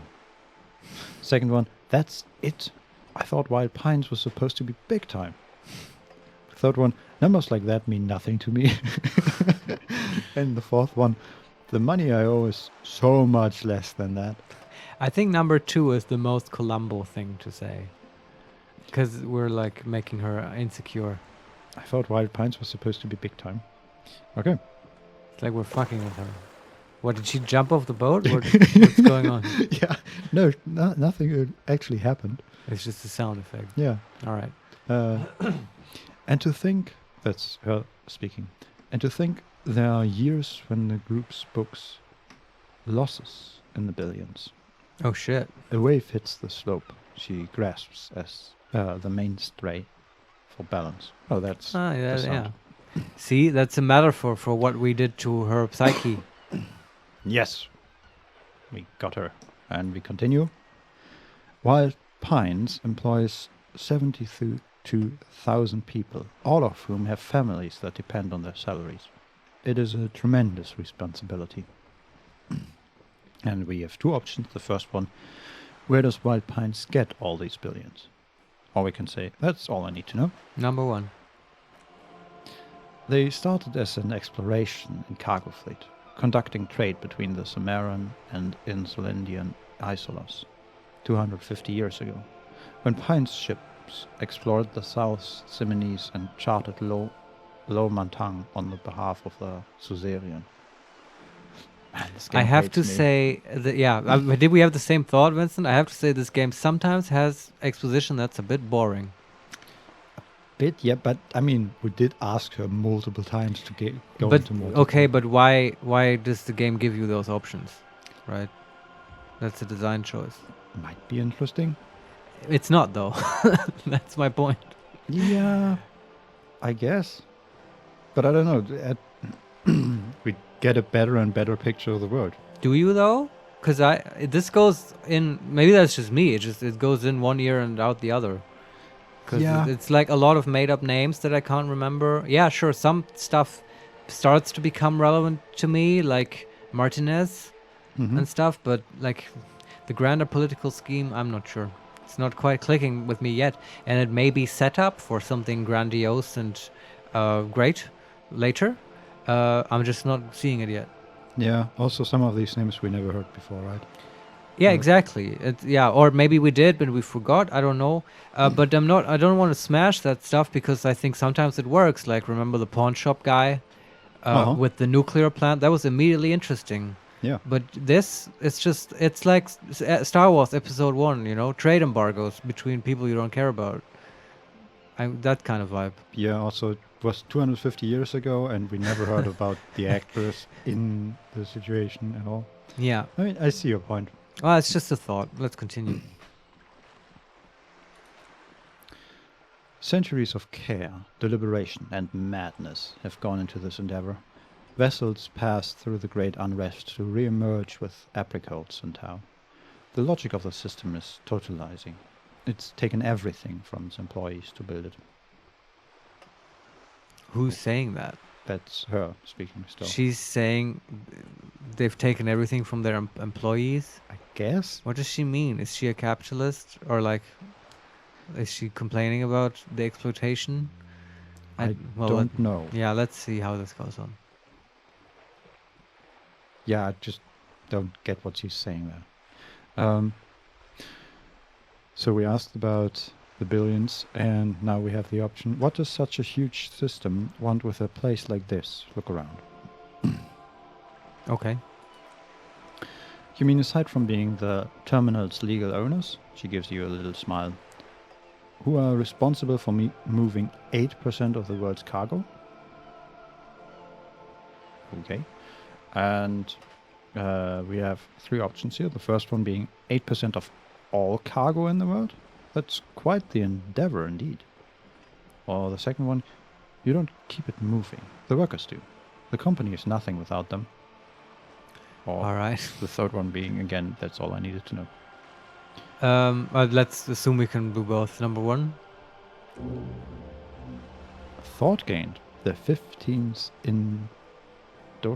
Speaker 2: Second one, that's it. I thought Wild Pines was supposed to be big time. Third one, numbers like that mean nothing to me. And the fourth one, the money I owe is so much less than that.
Speaker 1: I think number 2 is the most Columbo thing to say. Because we're like making her insecure.
Speaker 2: I thought Wild Pines was supposed to be big time. Okay.
Speaker 1: It's like we're fucking with her. What, did she jump off the boat? What's going on?
Speaker 2: Yeah. No, nothing actually happened.
Speaker 1: It's just a sound effect.
Speaker 2: Yeah.
Speaker 1: All right.
Speaker 2: And to think, that's her speaking, and to think there are years when the group's books losses in the billions.
Speaker 1: Oh, shit.
Speaker 2: A wave hits the slope. She grasps as the mainstay for balance. Oh, that's the
Speaker 1: Yeah.
Speaker 2: sound.
Speaker 1: See, that's a metaphor for what we did to her psyche.
Speaker 2: Yes. We got her. And we continue. Wild Pines employs 72,000 people, all of whom have families that depend on their salaries. It is a tremendous responsibility. And we have two options. The first one, where does Wild Pines get all these billions? Or we can say, that's all I need to know.
Speaker 1: Number one.
Speaker 2: They started as an exploration and cargo fleet, conducting trade between the Sumerian and Insulindian isolas 250 years ago, when Pine's ships explored the South Simonis and charted Low Mantang on the behalf of the Suzerain. Man, this game
Speaker 1: I have
Speaker 2: hates
Speaker 1: to
Speaker 2: me.
Speaker 1: say that, yeah, did we have the same thought, Vincent? I have to say this game sometimes has exposition that's a bit boring.
Speaker 2: Bit, yeah, but I mean, we did ask her multiple times to go
Speaker 1: But
Speaker 2: into more
Speaker 1: okay,
Speaker 2: detail.
Speaker 1: but why does the game give you those options, right? That's a design choice.
Speaker 2: Might be interesting.
Speaker 1: It's not though. That's my point.
Speaker 2: Yeah, I guess. But I don't know. We get a better and better picture of the world.
Speaker 1: Do you though? Because this goes in. Maybe that's just me. It goes in one ear and out the other. Because
Speaker 2: Yeah.
Speaker 1: it's like a lot of made up names that I can't remember. Yeah, sure. Some stuff starts to become relevant to me, like Martinez
Speaker 2: Mhm.
Speaker 1: and stuff. But like the grander political scheme, I'm not sure. It's not quite clicking with me yet. And it may be set up for something grandiose and great later. I'm just not seeing it yet.
Speaker 2: Yeah, also some of these names we never heard before, right?
Speaker 1: Yeah,
Speaker 2: Right.
Speaker 1: exactly. Yeah, or maybe we did, but we forgot. I don't know. But I don't want to smash that stuff because I think sometimes it works. Like remember the pawn shop guy with the nuclear plant? That was immediately interesting.
Speaker 2: Yeah.
Speaker 1: But this, it's like Star Wars Episode 1. You know, trade embargoes between people you don't care about. That kind of vibe.
Speaker 2: Yeah, also it was 250 years ago and we never heard about the actors in the situation at all.
Speaker 1: Yeah.
Speaker 2: I mean, I see your point.
Speaker 1: Well, it's just a thought. Let's continue.
Speaker 2: Centuries of care, deliberation, and madness have gone into this endeavor. Vessels pass through the great unrest to re-emerge with apricots and tow. The logic of the system is totalizing. It's taken everything from its employees to build it.
Speaker 1: Who's saying that?
Speaker 2: That's her speaking still.
Speaker 1: She's saying they've taken everything from their employees.
Speaker 2: I guess?
Speaker 1: What does she mean? Is she a capitalist or like is she complaining about the exploitation?
Speaker 2: I
Speaker 1: well,
Speaker 2: don't know.
Speaker 1: yeah, let's see how this goes on.
Speaker 2: Yeah, I just don't get what she's saying there. So we asked about the billions, and now we have the option. What does such a huge system want with a place like this? Look around.
Speaker 1: Okay.
Speaker 2: You mean aside from being the terminal's legal owners? She gives you a little smile. Who are responsible for moving 8% of the world's cargo? Okay. And we have three options here. The first one being 8% of all cargo in the world. That's quite the endeavor indeed. Or the second one, you don't keep it moving. The workers do. The company is nothing without them. Or
Speaker 1: All right.
Speaker 2: the third one being, again, that's all I needed to know.
Speaker 1: Let's assume we can do both. Number one.
Speaker 2: Thought gained. The 15th Indo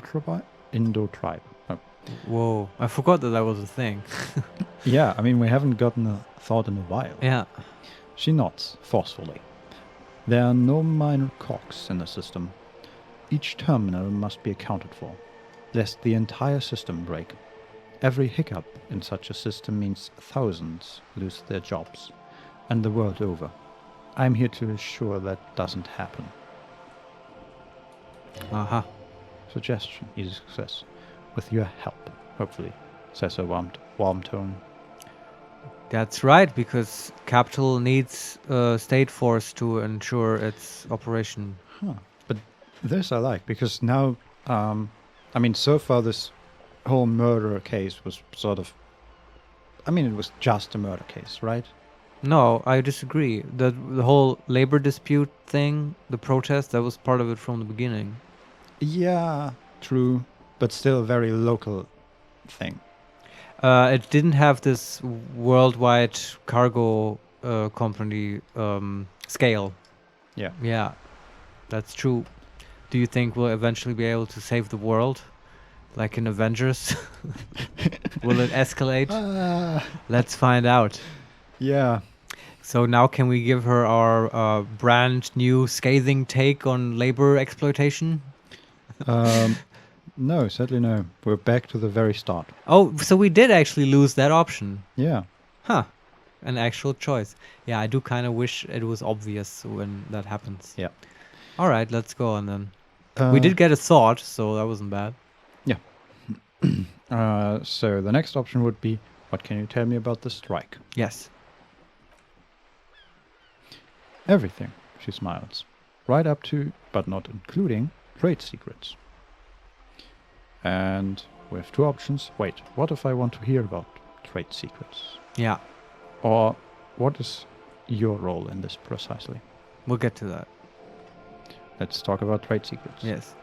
Speaker 2: tribe. Oh.
Speaker 1: Whoa. I forgot that was a thing.
Speaker 2: Yeah, I mean, we haven't gotten a thought in a while.
Speaker 1: Yeah.
Speaker 2: She nods forcefully. There are no minor cogs in the system. Each terminal must be accounted for, lest the entire system break. Every hiccup in such a system means thousands lose their jobs, and the world over. I'm here to assure that doesn't happen.
Speaker 1: Uh-huh.
Speaker 2: Suggestion is a success. With your help, hopefully, says a warm tone.
Speaker 1: That's right, because capital needs state force to ensure its operation.
Speaker 2: Huh. But this I like, because now, I mean, so far this whole murder case was sort of, I mean, it was just a murder case, right?
Speaker 1: No, I disagree. The whole labor dispute thing, the protest, that was part of it from the beginning.
Speaker 2: Yeah, true, but still a very local thing.
Speaker 1: It didn't have this worldwide cargo company scale.
Speaker 2: Yeah.
Speaker 1: Yeah, that's true. Do you think we'll eventually be able to save the world Like in Avengers? Will it escalate?
Speaker 2: Ah,
Speaker 1: Let's find out.
Speaker 2: yeah.
Speaker 1: So now can we give her our brand new scathing take on labor exploitation?
Speaker 2: No, sadly no. We're back to the very start.
Speaker 1: Oh, so we did actually lose that option.
Speaker 2: Yeah.
Speaker 1: Huh. An actual choice. Yeah, I do kind of wish it was obvious when that happens.
Speaker 2: Yeah.
Speaker 1: All right, let's go on then. We did get a thought, so that wasn't bad.
Speaker 2: Yeah. So the next option would be, what can you tell me about the strike?
Speaker 1: Yes.
Speaker 2: Everything, she smiles. Right up to, but not including, trade secrets. And we have two options. Wait, what if I want to hear about trade secrets?
Speaker 1: Yeah,
Speaker 2: Or what is your role in this precisely?
Speaker 1: we'll get to that.
Speaker 2: Let's talk about trade secrets.
Speaker 1: Yes.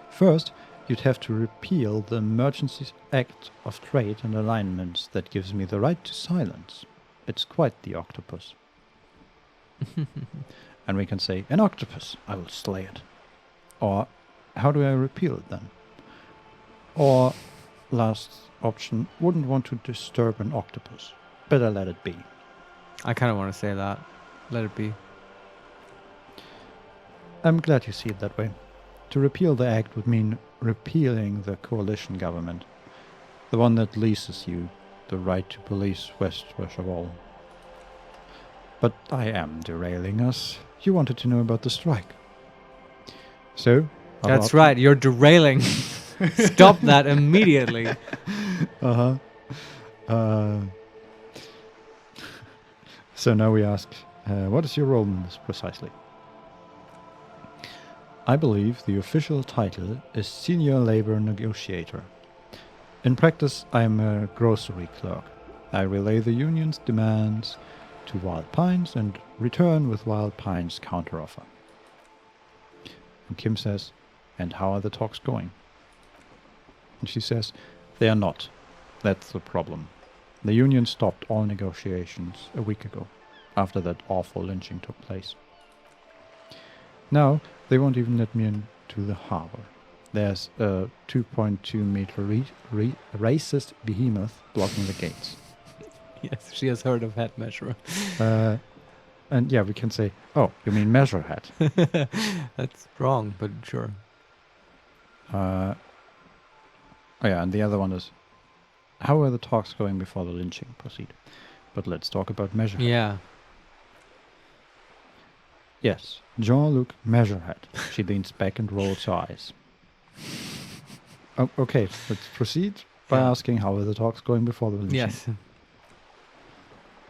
Speaker 2: First, you'd have to repeal the Emergency Act of Trade and Alignments that gives me the right to silence. It's quite the octopus. And we can say, an octopus, I will slay it. Or, how do I repeal it then? Or, last option, wouldn't want to disturb an octopus. Better let it be.
Speaker 1: I kind of want to say that. Let it be.
Speaker 2: I'm glad you see it that way. To repeal the act would mean repealing the coalition government. The one that leases you the right to police West Wall. But I am derailing us. You wanted to know about the strike. So?
Speaker 1: That's right, you're derailing. Stop that immediately.
Speaker 2: Uh-huh. So now we ask, what is your role in this precisely? I believe the official title is Senior Labor Negotiator. In practice, I am a grocery clerk. I relay the union's demands to Wild Pines and return with Wild Pines' counteroffer. And Kim says, and how are the talks going? And she says, they are not. That's the problem. The union stopped all negotiations a week ago, after that awful lynching took place. Now, they won't even let me into the harbour. There's a 2.2 meter racist behemoth blocking the gates.
Speaker 1: Yes, she has heard of head measure.
Speaker 2: And yeah, we can say, oh, you mean measure head.
Speaker 1: That's wrong, but sure.
Speaker 2: Oh yeah, and the other one is, how are the talks going before the lynching proceed? But let's talk about measure head.
Speaker 1: Yeah.
Speaker 2: Yes, Jean-Luc Measurehead. She leans back and rolls her eyes. Oh, okay, let's proceed by asking how are the talks going before the lynching.
Speaker 1: Yes.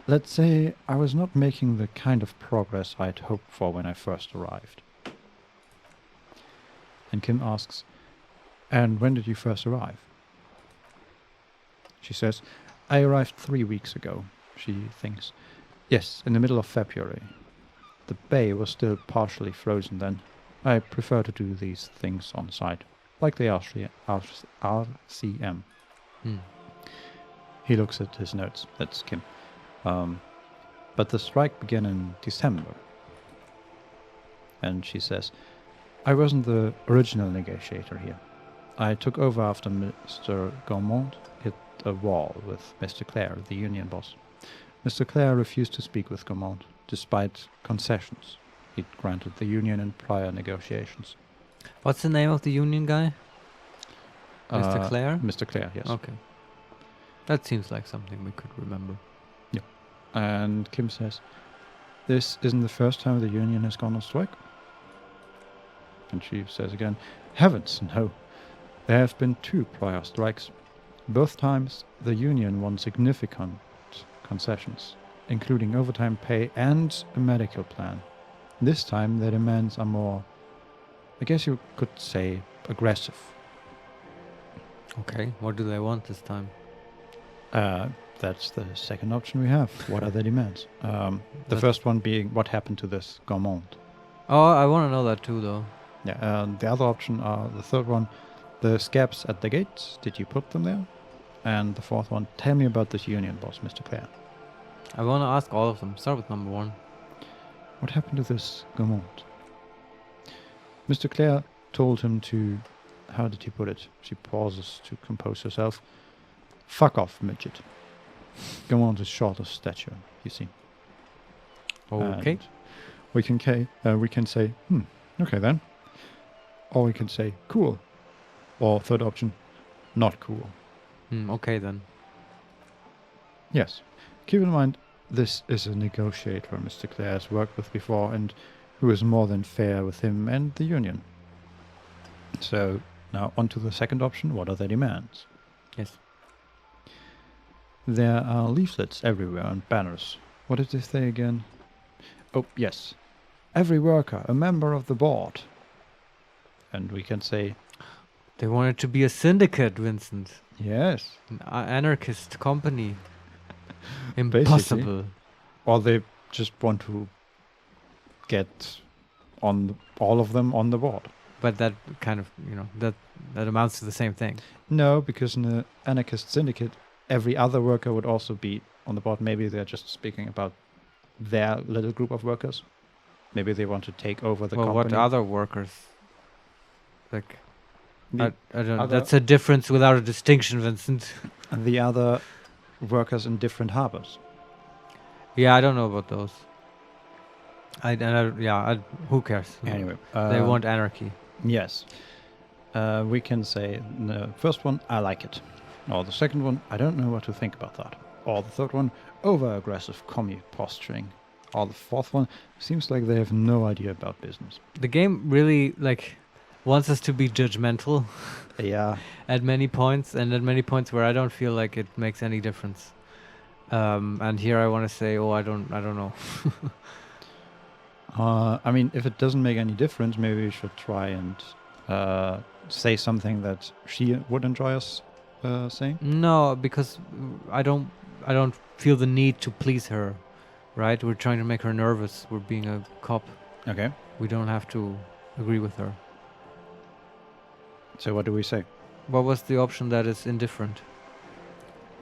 Speaker 2: Let's say I was not making the kind of progress I'd hoped for when I first arrived. And Kim asks, and when did you first arrive? She says, I arrived 3 weeks ago. She thinks, yes, in the middle of February. The bay was still partially frozen then. I prefer to do these things on site, like the RCM. He looks at his notes. That's Kim. But the strike began in December. And she says, I wasn't the original negotiator here. I took over after Mr. Gaumont hit a wall with Mr. Clare, the union boss. Mr. Clare refused to speak with Gaumont, despite concessions he'd granted the union in prior negotiations.
Speaker 1: What's the name of the union guy? Mr. Clare?
Speaker 2: Mr. Clare, yes.
Speaker 1: Okay. That seems like something we could remember.
Speaker 2: Yeah. And Kim says, this isn't the first time the union has gone on strike? And she says again, heavens, no. There have been 2 prior strikes. Both times the union won significant concessions, including overtime pay and a medical plan. This time their demands are more, I guess you could say, aggressive.
Speaker 1: Okay, what do they want this time?
Speaker 2: That's the second option we have. What are their demands? The first one being, what happened to this Gaumont?
Speaker 1: Oh, I want to know that too, though.
Speaker 2: Yeah, the other option are, the third one, the scabs at the gates, did you put them there? And the fourth one, tell me about this union boss, Mr. Clare.
Speaker 1: I want to ask all of them. Start with number 1.
Speaker 2: What happened to this Gaumont? Mr. Clare told him to how did he put it? She pauses to compose herself. Fuck off, midget. Go on to shorter stature, you see.
Speaker 1: Okay.
Speaker 2: And we can say, okay then. Or we can say, cool. Or third option, not cool.
Speaker 1: Okay then.
Speaker 2: Yes. Keep in mind, this is a negotiator Mr. Clare has worked with before and who is more than fair with him and the union. So, now on to the second option. What are their demands?
Speaker 1: Yes.
Speaker 2: There are leaflets everywhere and banners. What did they say again? Oh, yes. Every worker, a member of the board. And we can say,
Speaker 1: They want it to be a syndicate, Vincent.
Speaker 2: yes.
Speaker 1: An anarchist company. Impossible.
Speaker 2: Or they just want to get all of them on the board.
Speaker 1: But that kind of, that amounts to the same thing.
Speaker 2: No, because in an anarchist syndicate, every other worker would also be on the board. Maybe they're just speaking about their little group of workers. Maybe they want to take over the company.
Speaker 1: What other workers? Like,
Speaker 2: The
Speaker 1: I don't know.
Speaker 2: other-
Speaker 1: That's a difference without a distinction, Vincent.
Speaker 2: the other workers in different harbors.
Speaker 1: Yeah, I don't know about those. Who cares?
Speaker 2: Anyway,
Speaker 1: They want anarchy.
Speaker 2: Yes. We can say the first one, I like it. Or the second one, I don't know what to think about that. Or the third one, over-aggressive commie posturing. Or the fourth one, seems like they have no idea about business.
Speaker 1: The game really, wants us to be judgmental
Speaker 2: Yeah.
Speaker 1: at many points, and at many points where I don't feel like it makes any difference. And here I want to say, I don't know.
Speaker 2: I mean, if it doesn't make any difference, maybe we should try and say something that she would enjoy us saying.
Speaker 1: No, because I don't feel the need to please her, right? We're trying to make her nervous. We're being a cop.
Speaker 2: Okay.
Speaker 1: We don't have to agree with her.
Speaker 2: So what do we say?
Speaker 1: What was the option that is indifferent?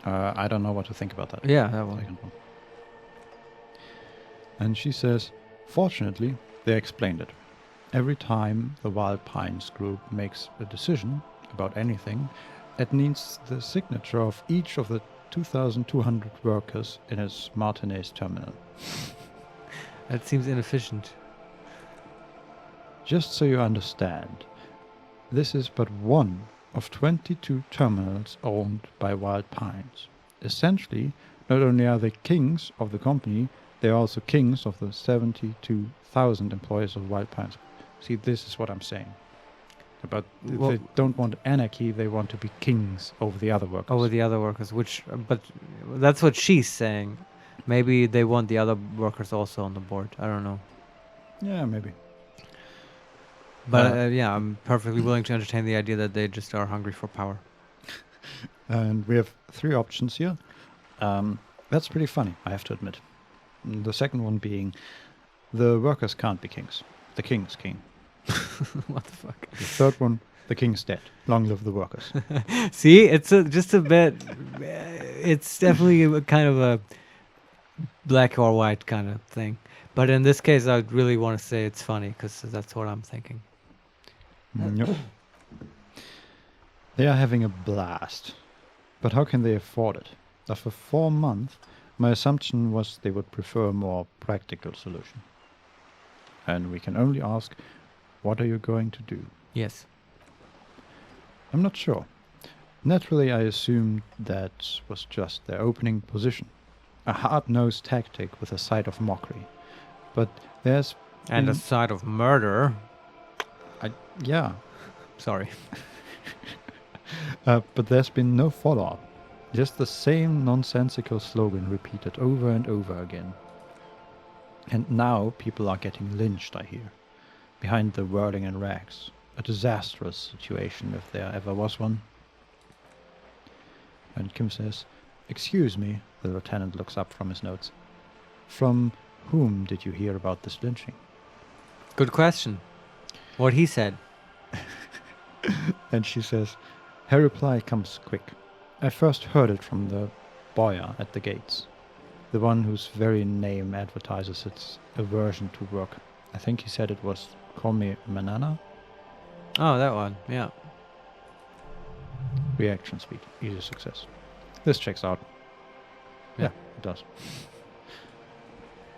Speaker 2: I don't know what to think about that.
Speaker 1: Yeah, that one.
Speaker 2: Second one. And she says, fortunately, they explained it. Every time the Wild Pines group makes a decision about anything, it needs the signature of each of the 2,200 workers in its Martinez terminal.
Speaker 1: That seems inefficient.
Speaker 2: Just so you understand, this is but one of 22 terminals owned by Wild Pines. Essentially, not only are they kings of the company, they are also kings of the 72,000 employees of Wild Pines. See, this is what I'm saying. But they don't want anarchy, they want to be kings over the other workers.
Speaker 1: Over the other workers, but that's what she's saying. Maybe they want the other workers also on the board. I don't know.
Speaker 2: Yeah, maybe.
Speaker 1: But I'm perfectly willing to entertain the idea that they just are hungry for power.
Speaker 2: And we have three options here. That's pretty funny, I have to admit. The second one being, the workers can't be kings. The king's king.
Speaker 1: What the fuck?
Speaker 2: The third one, the king's dead. Long live the workers.
Speaker 1: See, it's just a bit. It's definitely a kind of a black or white kind of thing. But in this case, I really want to say it's funny because that's what I'm thinking.
Speaker 2: Nope. They are having a blast. But how can they afford it? After 4 months, my assumption was they would prefer a more practical solution. And we can only ask, what are you going to do?
Speaker 1: Yes.
Speaker 2: I'm not sure. Naturally, I assumed that was just their opening position. A hard-nosed tactic with a side of mockery. But there's...
Speaker 1: And a side of murder.
Speaker 2: Yeah.
Speaker 1: Sorry.
Speaker 2: But there's been no follow-up. Just the same nonsensical slogan repeated over and over again. And now people are getting lynched, I hear. Behind the whirling in rags. A disastrous situation if there ever was one. And Kim says, "Excuse me," the lieutenant looks up from his notes. "From whom did you hear about this lynching?"
Speaker 1: Good question. What he said.
Speaker 2: And she says, her reply comes quick. "I first heard it from the bowyer at the gates. The one whose very name advertises its aversion to work. I think he said it was Come Manana."
Speaker 1: Oh, that one. Yeah.
Speaker 2: Reaction speed. Easy success. This checks out. Yeah, it does.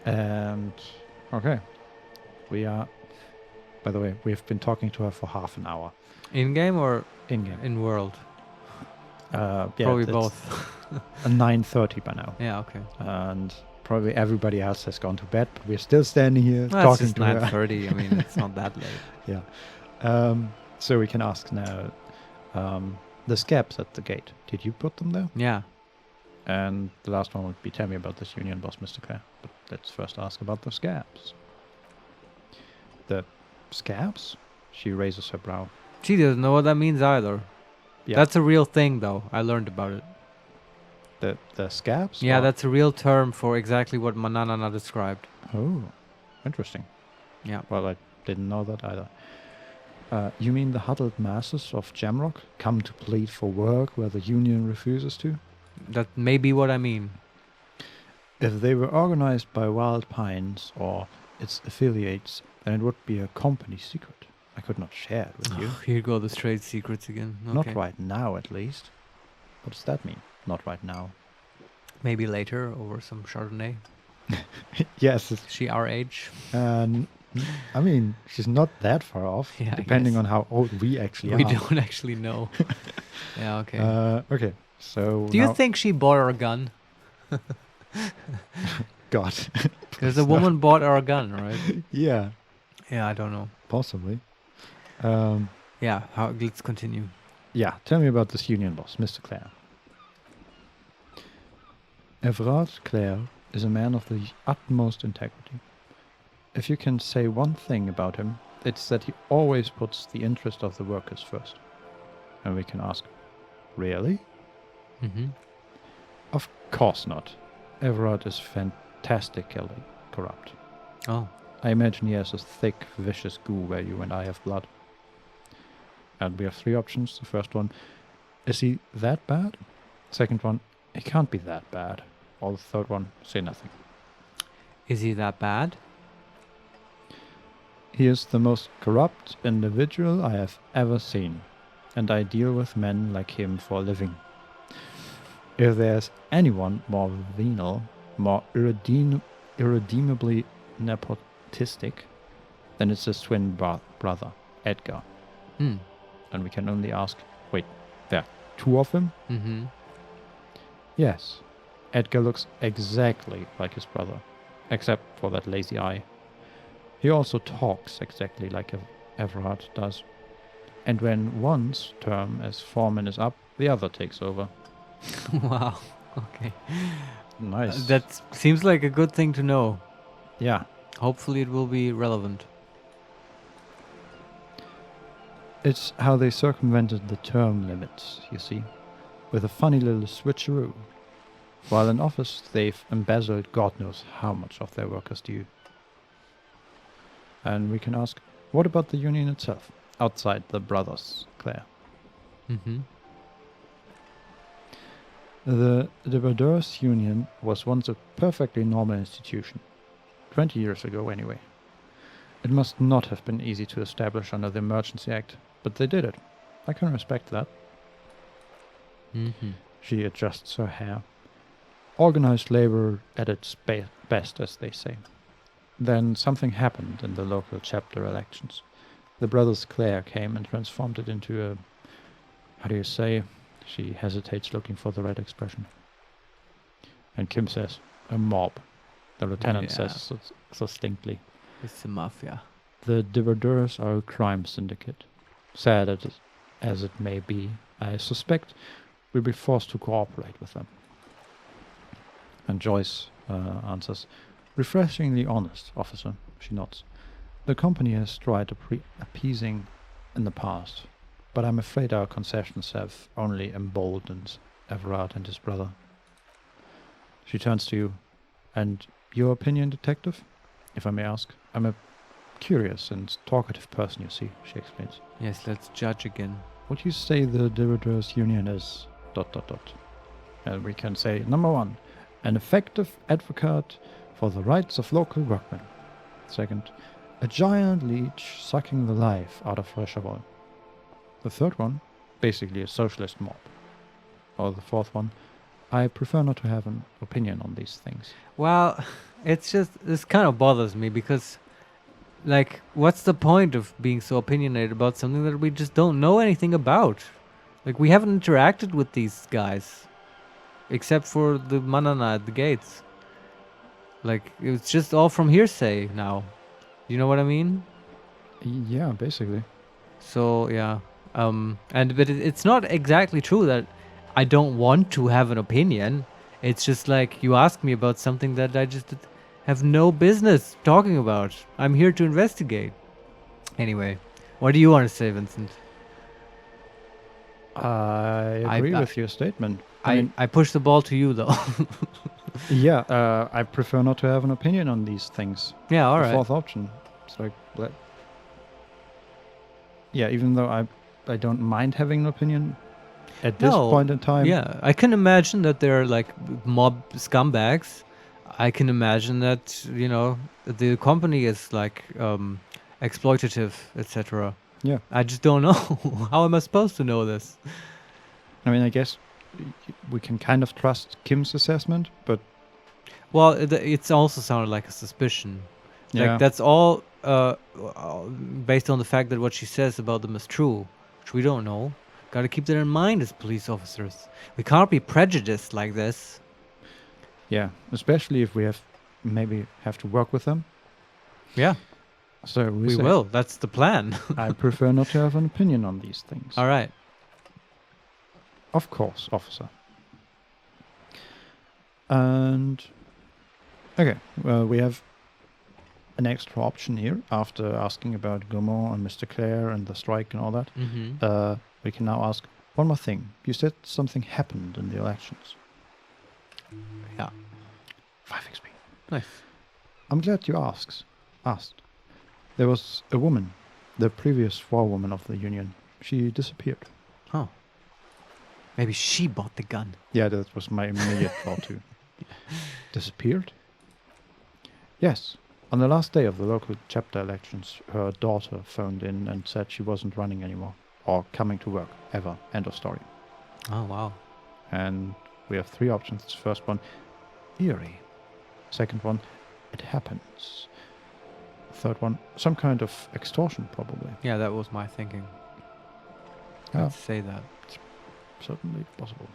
Speaker 2: And okay. We are, by the way, we've been talking to her for half an hour.
Speaker 1: In-game or
Speaker 2: In-game.
Speaker 1: in world?
Speaker 2: Yeah,
Speaker 1: Probably
Speaker 2: it's
Speaker 1: both.
Speaker 2: 9:30 by now.
Speaker 1: Yeah, okay.
Speaker 2: And probably everybody else has gone to bed, but we're still standing here
Speaker 1: Well,
Speaker 2: talking
Speaker 1: it's
Speaker 2: to her.
Speaker 1: 9:30. I mean, it's not that late.
Speaker 2: Yeah. So we can ask now, the scabs at the gate. Did you put them there?
Speaker 1: Yeah.
Speaker 2: And the last one would be, tell me about this union boss, Mr. Clare. But let's first ask about the scabs. The scabs? She raises her brow.
Speaker 1: She doesn't know what that means either.
Speaker 2: Yeah.
Speaker 1: That's a real thing, though. I learned about it.
Speaker 2: The scabs?
Speaker 1: Yeah,
Speaker 2: or-
Speaker 1: that's a real term for exactly what Mananana described.
Speaker 2: Oh, interesting.
Speaker 1: Yeah.
Speaker 2: Well, I didn't know that either. You mean the huddled masses of Jamrock come to plead for work where the union refuses to?
Speaker 1: That may be what I mean.
Speaker 2: If they were organized by Wild Pines or its affiliates, then it would be a company secret. I could not share it with you.
Speaker 1: Here go the trade secrets again. Okay.
Speaker 2: Not right now, at least. What does that mean? Not right now.
Speaker 1: Maybe later over some Chardonnay.
Speaker 2: Yes,
Speaker 1: Is she our age?
Speaker 2: I mean, she's not that far off,
Speaker 1: Yeah, I
Speaker 2: depending
Speaker 1: guess.
Speaker 2: on how old we actually
Speaker 1: We
Speaker 2: are.
Speaker 1: don't actually know. Yeah, okay.
Speaker 2: Okay, so
Speaker 1: Do you
Speaker 2: now-
Speaker 1: think she bought our gun?
Speaker 2: God.
Speaker 1: Because a woman bought our gun, right?
Speaker 2: Yeah,
Speaker 1: Yeah, I don't know.
Speaker 2: possibly.
Speaker 1: Yeah, let's continue.
Speaker 2: Yeah, tell me about this union boss, Mr. Clare. Everard Clare is a man of the utmost integrity. If you can say one thing about him, it's that he always puts the interest of the workers first. And we can ask, really?
Speaker 1: Mm-hmm.
Speaker 2: Of course not. Everard is fantastically corrupt.
Speaker 1: Oh.
Speaker 2: I imagine he has a thick, vicious goo where you and I have blood. And we have three options. The first one, is he that bad? Second one, he can't be that bad. Or the third one, say nothing.
Speaker 1: Is he that bad?
Speaker 2: He is the most corrupt individual I have ever seen, and I deal with men like him for a living. If there's anyone more venal, more irredeemably nepotistic, then it's his twin brother, Edgar.
Speaker 1: Hmm.
Speaker 2: And we can only ask, wait, there are two of them?
Speaker 1: Mm-hmm.
Speaker 2: Yes. Edgar looks exactly like his brother, except for that lazy eye. He also talks exactly like Everard does. And when one's term as foreman is up, the other takes over.
Speaker 1: Wow. Okay.
Speaker 2: Nice.
Speaker 1: That seems like a good thing to know.
Speaker 2: Yeah.
Speaker 1: Hopefully it will be relevant.
Speaker 2: It's how they circumvented the term limits, you see, with a funny little switcheroo. While in office, they've embezzled God knows how much of their workers' due. And we can ask, what about the union itself, outside the brothers, Claire?
Speaker 1: Mm-hmm.
Speaker 2: The Debardeurs Union was once a perfectly normal institution. 20 years ago, anyway. It must not have been easy to establish under the Emergency Act, but they did it. I can respect that.
Speaker 1: Mm-hmm.
Speaker 2: She adjusts her hair. Organized labor at its best, as they say. Then something happened in the local chapter elections. The brothers Clare came and transformed it into a... How do you say? She hesitates, looking for the right expression. And Kim says, a mob. The lieutenant
Speaker 1: Yeah.
Speaker 2: says succinctly.
Speaker 1: It's the mafia.
Speaker 2: The Debardeurs are a crime syndicate. Sad as it may be, I suspect we'll be forced to cooperate with them. And Joyce answers, refreshingly honest, officer. She nods. The company has tried appeasing in the past, but I'm afraid our concessions have only emboldened Everard and his brother. She turns to you. And your opinion, detective? If I may ask. I'm a curious and talkative person, you see, she explains.
Speaker 1: Yes, let's judge again.
Speaker 2: Would you say the Debardeurs Union is... ... And we can say, number one, an effective advocate for the rights of local workmen. Second, a giant leech sucking the life out of Rejoyce. The third one, basically a socialist mob. Or the fourth one, I prefer not to have an opinion on these things.
Speaker 1: Well, it's just, this kind of bothers me because, like, what's the point of being so opinionated about something that we just don't know anything about? Like, we haven't interacted with these guys, except for the manana at the gates. Like, it's just all from hearsay now. You know what I mean?
Speaker 2: Yeah, basically.
Speaker 1: So, yeah. But it's not exactly true that I don't want to have an opinion. It's just like you ask me about something that I just have no business talking about. I'm here to investigate. Anyway, what do you want to say, Vincent?
Speaker 2: I agree with your statement.
Speaker 1: I push the ball to you, though.
Speaker 2: Yeah, I prefer not to have an opinion on these things.
Speaker 1: Yeah, all
Speaker 2: The
Speaker 1: right.
Speaker 2: fourth option. It's like, yeah, even though I don't mind having an opinion at this point in time.
Speaker 1: Yeah, I can imagine that they're like mob scumbags. I can imagine that, you know, the company is like exploitative, etc.
Speaker 2: Yeah.
Speaker 1: I just don't know. How am I supposed to know this?
Speaker 2: I mean, I guess we can kind of trust Kim's assessment, but
Speaker 1: Well, it's also sounded like a suspicion.
Speaker 2: yeah.
Speaker 1: Like that's all based on the fact that what she says about them is true, which we don't know. Got to keep that in mind as police officers. We can't be prejudiced like this.
Speaker 2: Yeah, especially if we maybe have to work with them.
Speaker 1: Yeah,
Speaker 2: So
Speaker 1: we
Speaker 2: say,
Speaker 1: will. That's the plan.
Speaker 2: I prefer not to have an opinion on these things.
Speaker 1: All right.
Speaker 2: Of course, officer. And okay, well, we have an extra option here after asking about Gaumont and Mr. Clare and the strike and all that.
Speaker 1: Mm-hmm.
Speaker 2: We can now ask one more thing. You said something happened in the elections.
Speaker 1: Yeah.
Speaker 2: 5 XP.
Speaker 1: Nice.
Speaker 2: I'm glad you asked. There was a woman, the previous forewoman of the union. She disappeared.
Speaker 1: Oh. Maybe she bought the gun.
Speaker 2: Yeah, that was my immediate thought too. Disappeared? Yes. On the last day of the local chapter elections, her daughter phoned in and said she wasn't running anymore. Or coming to work, ever. End of story.
Speaker 1: Oh, wow.
Speaker 2: And we have 3 options. First one, eerie. Second one, it happens. Third one, some kind of extortion, probably.
Speaker 1: Yeah, that was my thinking.
Speaker 2: Yeah.
Speaker 1: I'd say that.
Speaker 2: Certainly possible.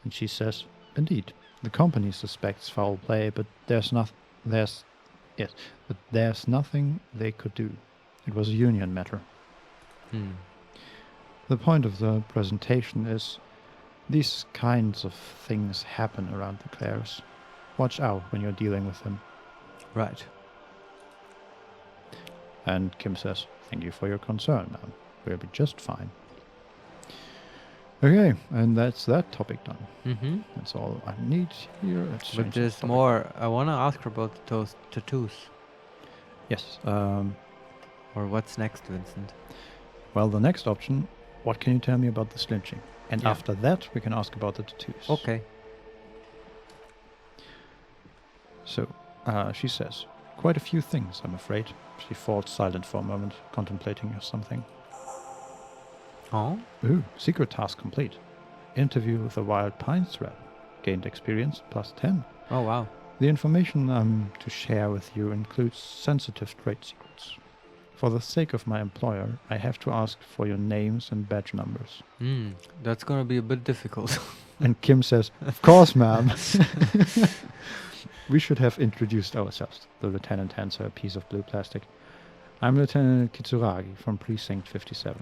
Speaker 2: And she says, indeed, the company suspects foul play, but there's nothing they could do. It was a union matter. The point of the presentation is these kinds of things happen around the Clares. Watch out when you're dealing with them.
Speaker 1: Right.
Speaker 2: And Kim says, thank you for your concern, ma'am. We'll be just fine. Okay, and that's that topic done.
Speaker 1: Mm-hmm.
Speaker 2: That's all I need here. Let's
Speaker 1: But
Speaker 2: change the
Speaker 1: there's
Speaker 2: topic.
Speaker 1: more. I want to ask her about those tattoos.
Speaker 2: Yes.
Speaker 1: Or what's next, Vincent?
Speaker 2: Well, the next option, what can you tell me about this lynching? And
Speaker 1: Yeah.
Speaker 2: after that, we can ask about the tattoos.
Speaker 1: Okay.
Speaker 2: So, she says, quite a few things, I'm afraid. She falls silent for a moment, contemplating something.
Speaker 1: Oh?
Speaker 2: Ooh, secret task complete. Interview with a Wild Pines rep. Gained experience +10.
Speaker 1: Oh, wow.
Speaker 2: The information I'm to share with you includes sensitive trade secrets. For the sake of my employer, I have to ask for your names and badge numbers.
Speaker 1: That's going to be a bit difficult.
Speaker 2: And Kim says, of course, ma'am. We should have introduced ourselves. The lieutenant hands her a piece of blue plastic. I'm Lieutenant Kitsuragi from Precinct 57.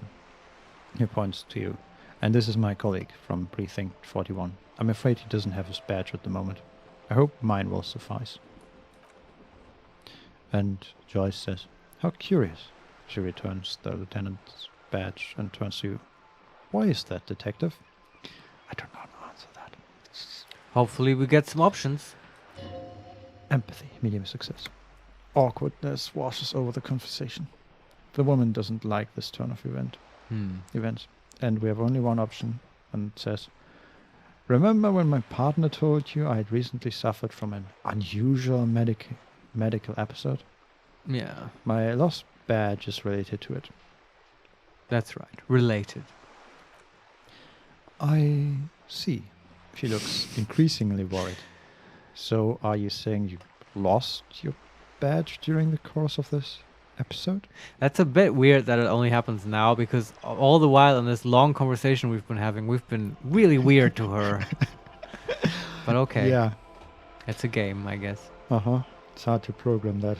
Speaker 2: He points to you. And this is my colleague from Precinct 41. I'm afraid he doesn't have his badge at the moment. I hope mine will suffice. And Joyce says, how curious. She returns the lieutenant's badge and turns to you. Why is that, detective? I don't know how to answer that.
Speaker 1: Hopefully we get some options.
Speaker 2: Empathy, medium success. Awkwardness washes over the conversation. The woman doesn't like this turn of events. And we have only one option, and it says, remember when my partner told you I had recently suffered from an unusual medical episode?
Speaker 1: Yeah,
Speaker 2: My lost badge is related to it.
Speaker 1: that's right. Related.
Speaker 2: I see. She looks increasingly worried. So are you saying you lost your badge during the course of this episode?
Speaker 1: That's a bit weird that it only happens now, because all the while in this long conversation we've been having, we've been really weird to her. But okay.
Speaker 2: Yeah.
Speaker 1: It's a game, I guess.
Speaker 2: It's hard to program that.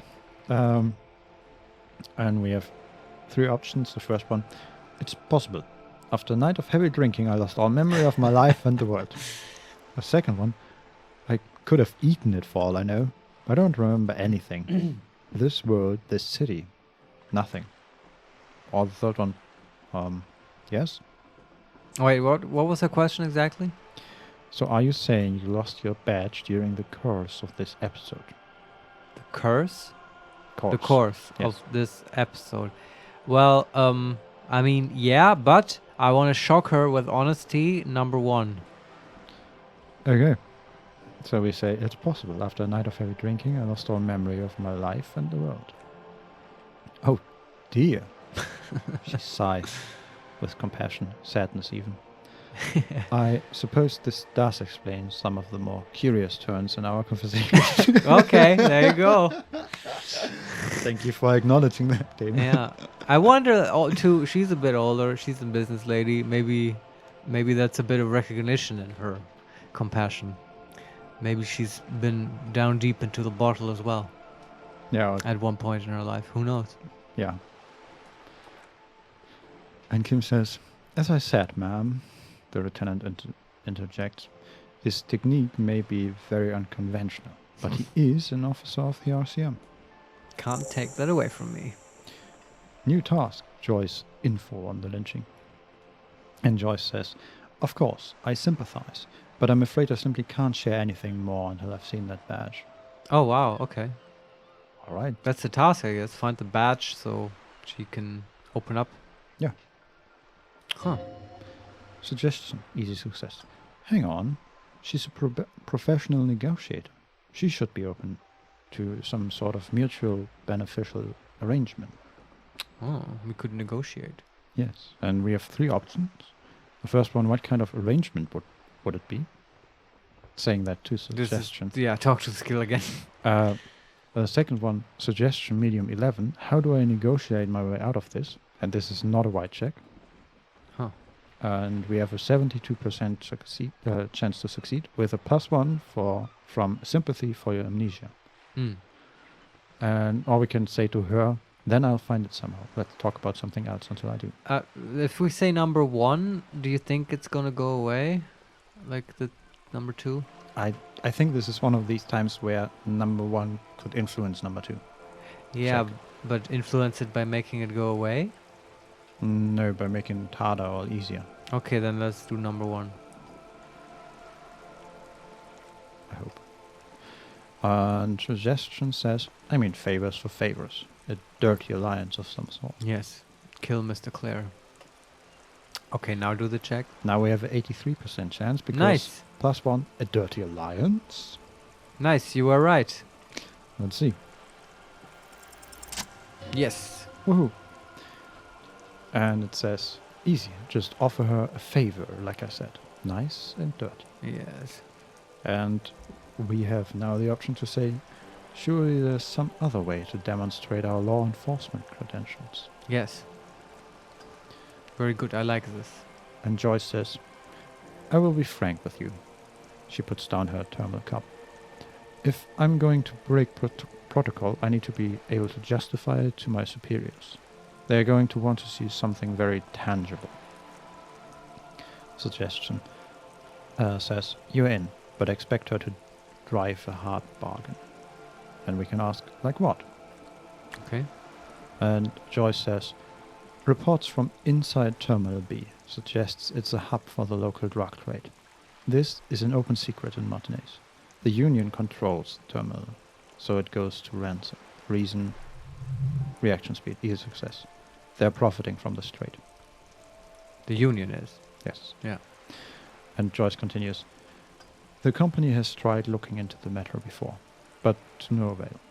Speaker 2: And we have 3 options. The first one, it's possible. After a night of heavy drinking, I lost all memory of my life and the world. The second one, I could have eaten it for all I know. I don't remember anything. This world, this city, nothing. Or the third one, yes?
Speaker 1: Wait, what was the question exactly?
Speaker 2: So are you saying you lost your badge during the course of this episode?
Speaker 1: The curse?
Speaker 2: Course.
Speaker 1: The course
Speaker 2: Yes.
Speaker 1: of this episode. Well, I mean, yeah, but I want to shock her with honesty, number 1.
Speaker 2: Okay. So we say it's possible. After a night of heavy drinking, I lost all memory of my life and the world. Oh, dear. She sighs with compassion, sadness even. I suppose this does explain some of the more curious turns in our conversation.
Speaker 1: Okay, there you go.
Speaker 2: Thank you for acknowledging that, David.
Speaker 1: Yeah. I wonder, too, she's a bit older, she's a business lady, maybe that's a bit of recognition in her compassion. Maybe she's been down deep into the bottle as well
Speaker 2: Yeah.
Speaker 1: at one point in her life. Who knows?
Speaker 2: Yeah. And Kim says, as I said, ma'am, the lieutenant interjects, his technique may be very unconventional, but he is an officer of the RCM.
Speaker 1: Can't take that away from me.
Speaker 2: New task, Joyce info on the lynching. And Joyce says, of course, I sympathize, but I'm afraid I simply can't share anything more until I've seen that badge.
Speaker 1: Oh, wow, okay.
Speaker 2: All right.
Speaker 1: That's the task, I guess. Find the badge so she can open up.
Speaker 2: Yeah.
Speaker 1: Huh.
Speaker 2: Suggestion, easy success. Hang on, she's a professional negotiator. She should be open to some sort of mutual beneficial arrangement.
Speaker 1: Oh, we could negotiate.
Speaker 2: Yes, and we have 3 options. The first one, what kind of arrangement would it be? Saying that to suggestion.
Speaker 1: Yeah, talk to the skill again.
Speaker 2: The second one, suggestion medium 11. How do I negotiate my way out of this? And this is not a white check.
Speaker 1: Huh.
Speaker 2: And we have a 72% chance to succeed with a +1 from sympathy for your amnesia. And or we can say to her, then I'll find it somehow. Let's talk about something else until I do.
Speaker 1: If we say number 1, do you think it's gonna go away? Like the number 2?
Speaker 2: I think this is one of these times where number 1 could influence number 2.
Speaker 1: Yeah,
Speaker 2: Check.
Speaker 1: but influence it by making it go away?
Speaker 2: No, by making it harder or easier,
Speaker 1: Okay, then let's do number 1.
Speaker 2: I hope. And suggestion says, I mean favors for favors. A dirty alliance of some sort.
Speaker 1: Yes. Kill Mr. Clare. Okay, now do the check.
Speaker 2: Now we have an 83% chance because
Speaker 1: Nice.
Speaker 2: +1, a dirty alliance.
Speaker 1: Nice, you were right.
Speaker 2: Let's see.
Speaker 1: Yes.
Speaker 2: Woohoo. And it says, easy, just offer her a favor, like I said. Nice and dirty.
Speaker 1: Yes.
Speaker 2: And we have now the option to say, surely there's some other way to demonstrate our law enforcement credentials.
Speaker 1: Yes. Very good, I like this.
Speaker 2: And Joyce says, I will be frank with you. She puts down her thermal cup. If I'm going to break protocol, I need to be able to justify it to my superiors. They are going to want to see something very tangible. Suggestion says, you're in, but expect her to drive a hard bargain. And we can ask, like what?
Speaker 1: Okay.
Speaker 2: And Joyce says, reports from inside Terminal B suggests it's a hub for the local drug trade. This is an open secret in Martinez. The Union controls the terminal, so it goes to ransom. Reason, reaction speed, easy success. They're profiting from this trade.
Speaker 1: The Union is.
Speaker 2: Yes.
Speaker 1: Yeah.
Speaker 2: And Joyce continues, the company has tried looking into the matter before, but to no avail.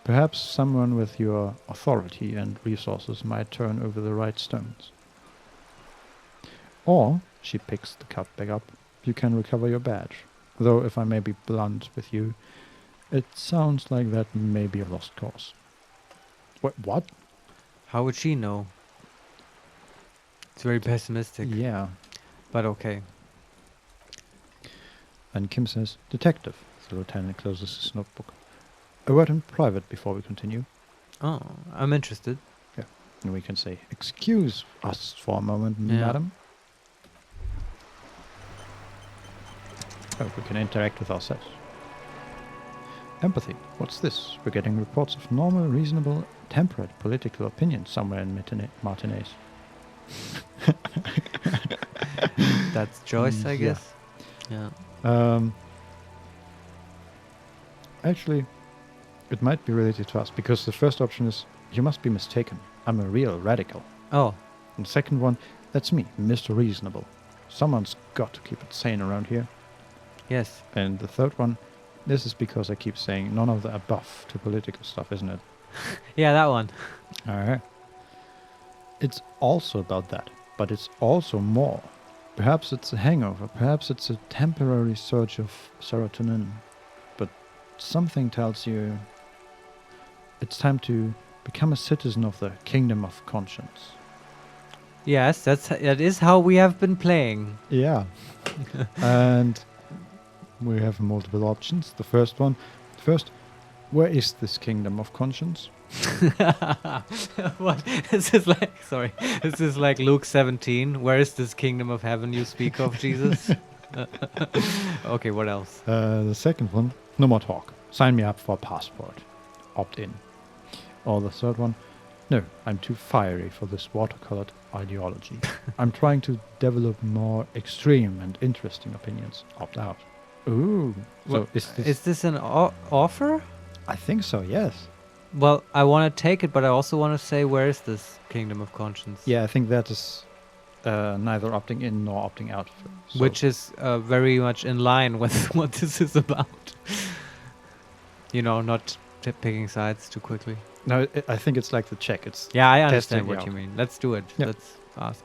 Speaker 2: Perhaps someone with your authority and resources might turn over the right stones. Or She picks the cup back up. You can recover your badge. Though, if I may be blunt with you, it sounds like that may be a lost cause. What?
Speaker 1: How would she know? It's very pessimistic.
Speaker 2: Yeah.
Speaker 1: But okay.
Speaker 2: And Kim says, Detective. The lieutenant closes his notebook. A word in private before we continue.
Speaker 1: Oh, I'm interested.
Speaker 2: Yeah. And we can say, excuse us for a moment, madam. Oh, we can interact with ourselves. Empathy. What's this? We're getting reports of normal, reasonable, temperate political opinions somewhere in Martinez.
Speaker 1: That's Joyce, I guess. Yeah.
Speaker 2: Actually, it might be related to us, because the first option is, you must be mistaken. I'm a real radical.
Speaker 1: Oh.
Speaker 2: And the second one, that's me, Mr. Reasonable. Someone's got to keep it sane around here.
Speaker 1: Yes.
Speaker 2: And the third one, this is because I keep saying none of the above to political stuff, isn't it?
Speaker 1: Yeah, that one.
Speaker 2: Alright. It's also about that, but it's also more. Perhaps it's a hangover, perhaps it's a temporary surge of serotonin, but something tells you it's time to become a citizen of the kingdom of conscience.
Speaker 1: Yes, that is how we have been playing.
Speaker 2: Yeah. And we have multiple options. The first one. First, where is this kingdom of conscience?
Speaker 1: What? This is like, sorry. This is like Luke 17. Where is this kingdom of heaven you speak of, Jesus? Okay, what else?
Speaker 2: The second one, no more talk. Sign me up for a passport. Opt in. Or the third one, no, I'm too fiery for this watercolored ideology. I'm trying to develop more extreme and interesting opinions. Opt out. Ooh. So
Speaker 1: is this an offer?
Speaker 2: I think so, yes.
Speaker 1: Well, I want to take it, but I also want to say, where is this kingdom of conscience?
Speaker 2: Yeah, I think that is neither opting in nor opting out. So
Speaker 1: which is very much in line with what this is about. You know, not picking sides too quickly.
Speaker 2: No, I think it's like the check. It's
Speaker 1: yeah, I understand
Speaker 2: testing
Speaker 1: what
Speaker 2: out.
Speaker 1: you mean. Let's do it.
Speaker 2: Yeah.
Speaker 1: Let's ask.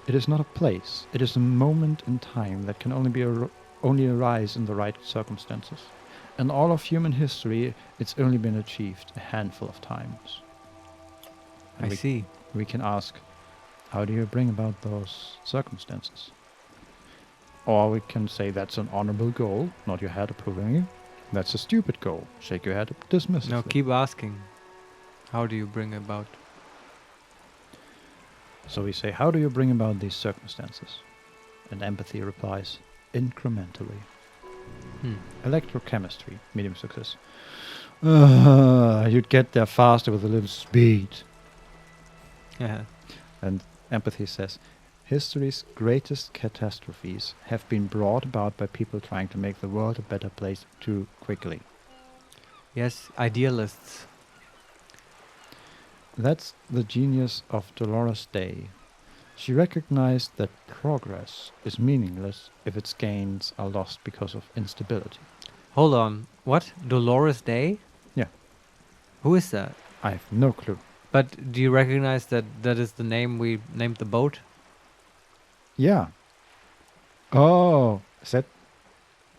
Speaker 2: It is not a place. It is a moment in time that can only arise in the right circumstances. In all of human history, it's only been achieved a handful of times. And
Speaker 1: I see.
Speaker 2: We can ask, how do you bring about those circumstances? Or we can say that's an honorable goal, nod your head approvingly. That's a stupid goal, shake your head dismissively.
Speaker 1: No, keep asking. How do you bring about?
Speaker 2: So we say, how do you bring about these circumstances? And empathy replies, incrementally. Electrochemistry, medium success. You'd get there faster with a little speed.
Speaker 1: Yeah.
Speaker 2: And empathy says, history's greatest catastrophes have been brought about by people trying to make the world a better place too quickly.
Speaker 1: Yes, idealists.
Speaker 2: That's the genius of Dolores Day. She recognized that progress is meaningless if its gains are lost because of instability.
Speaker 1: Hold on. What? Dolores Day?
Speaker 2: Yeah.
Speaker 1: Who is that?
Speaker 2: I have no clue.
Speaker 1: But do you recognize that that is the name we named the boat?
Speaker 2: Yeah. Oh, is that...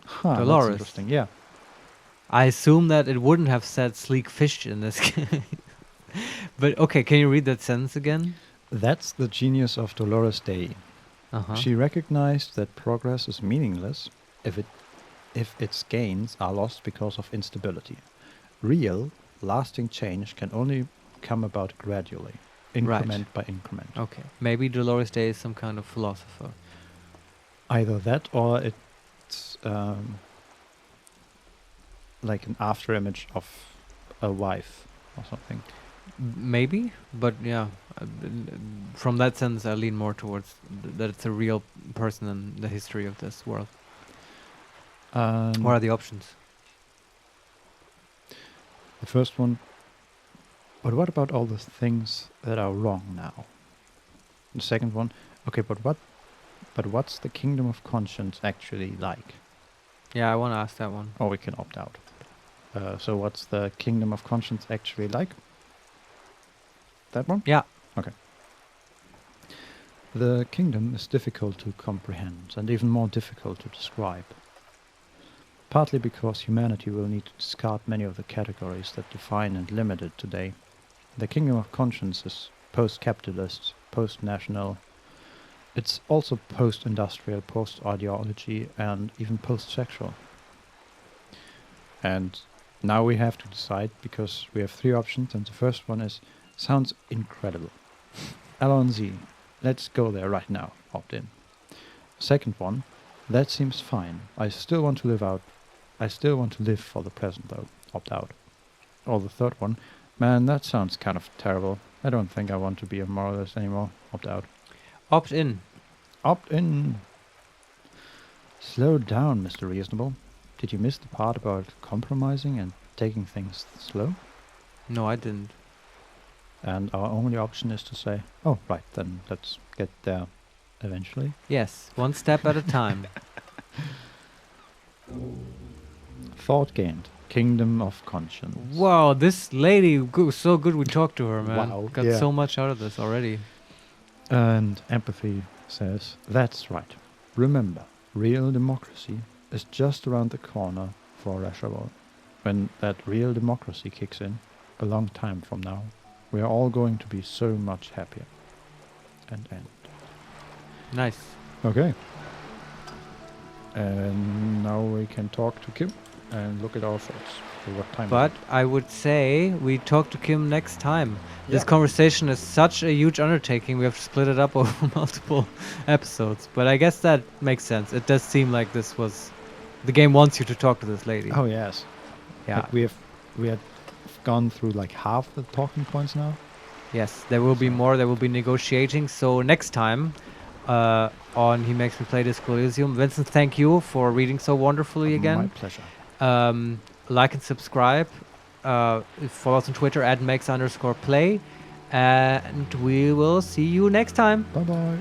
Speaker 2: Huh,
Speaker 1: Dolores.
Speaker 2: that's interesting, yeah.
Speaker 1: I assume that it wouldn't have said sleek fish in this case. But okay, can you read that sentence again?
Speaker 2: That's the genius of Dolores Day.
Speaker 1: Uh-huh.
Speaker 2: She recognized that progress is meaningless if its gains are lost because of instability. Real, lasting change can only come about gradually, increment by increment.
Speaker 1: Okay, maybe Dolores Day is some kind of philosopher.
Speaker 2: Either that or it's like an after image of a wife or something.
Speaker 1: Maybe, but yeah, from that sense I lean more towards that it's a real person in the history of this world. What are the options?
Speaker 2: The first one, but what about all the things that are wrong now? The second one, okay, but what's the kingdom of conscience actually like?
Speaker 1: Yeah, I want to ask that one.
Speaker 2: Or we can opt out. So what's the kingdom of conscience actually like? That one?
Speaker 1: Yeah.
Speaker 2: Okay. The kingdom is difficult to comprehend and even more difficult to describe. Partly because humanity will need to discard many of the categories that define and limit it today. The kingdom of conscience is post-capitalist, post-national. It's also post-industrial, post-ideology, and even post-sexual. And now we have to decide, because we have 3 options, and the first one is, sounds incredible. LNZ, let's go there right now, opt in. Second one, that seems fine. I still want to live for the present though, opt out. Or the third one, man, that sounds kind of terrible. I don't think I want to be a moralist anymore, opt out.
Speaker 1: Opt in.
Speaker 2: Opt in. Slow down, Mr. Reasonable. Did you miss the part about compromising and taking things slow?
Speaker 1: No, I didn't.
Speaker 2: And our only option is to say, oh, right, then let's get there eventually.
Speaker 1: Yes, one step at a time.
Speaker 2: Thought gained. Kingdom of Conscience.
Speaker 1: Wow, this lady, so good we talked to her, man.
Speaker 2: Wow,
Speaker 1: Got
Speaker 2: yeah.
Speaker 1: so much out of this already.
Speaker 2: And empathy says, that's right. Remember, real democracy is just around the corner for Rejoyce. When that real democracy kicks in, a long time from now, we are all going to be so much happier. And end.
Speaker 1: Nice.
Speaker 2: Okay. And now we can talk to Kim and look at our thoughts. So what time
Speaker 1: But
Speaker 2: is it?
Speaker 1: I would say we talk to Kim next time. This
Speaker 2: Yeah.
Speaker 1: conversation is such a huge undertaking. We have to split it up over multiple episodes. But I guess that makes sense. It does seem like this was... The game wants you to talk to this lady.
Speaker 2: Oh yes.
Speaker 1: yeah.
Speaker 2: Like we had gone through like half the talking points now.
Speaker 1: Yes, there will be more. There will be negotiating. So next time on He Makes Me Play Disco Elysium, Vincent, thank you for reading so wonderfully
Speaker 2: My
Speaker 1: again.
Speaker 2: pleasure.
Speaker 1: Like and subscribe. Follow us on Twitter @makes_play. And we will see you next time.
Speaker 2: Bye bye.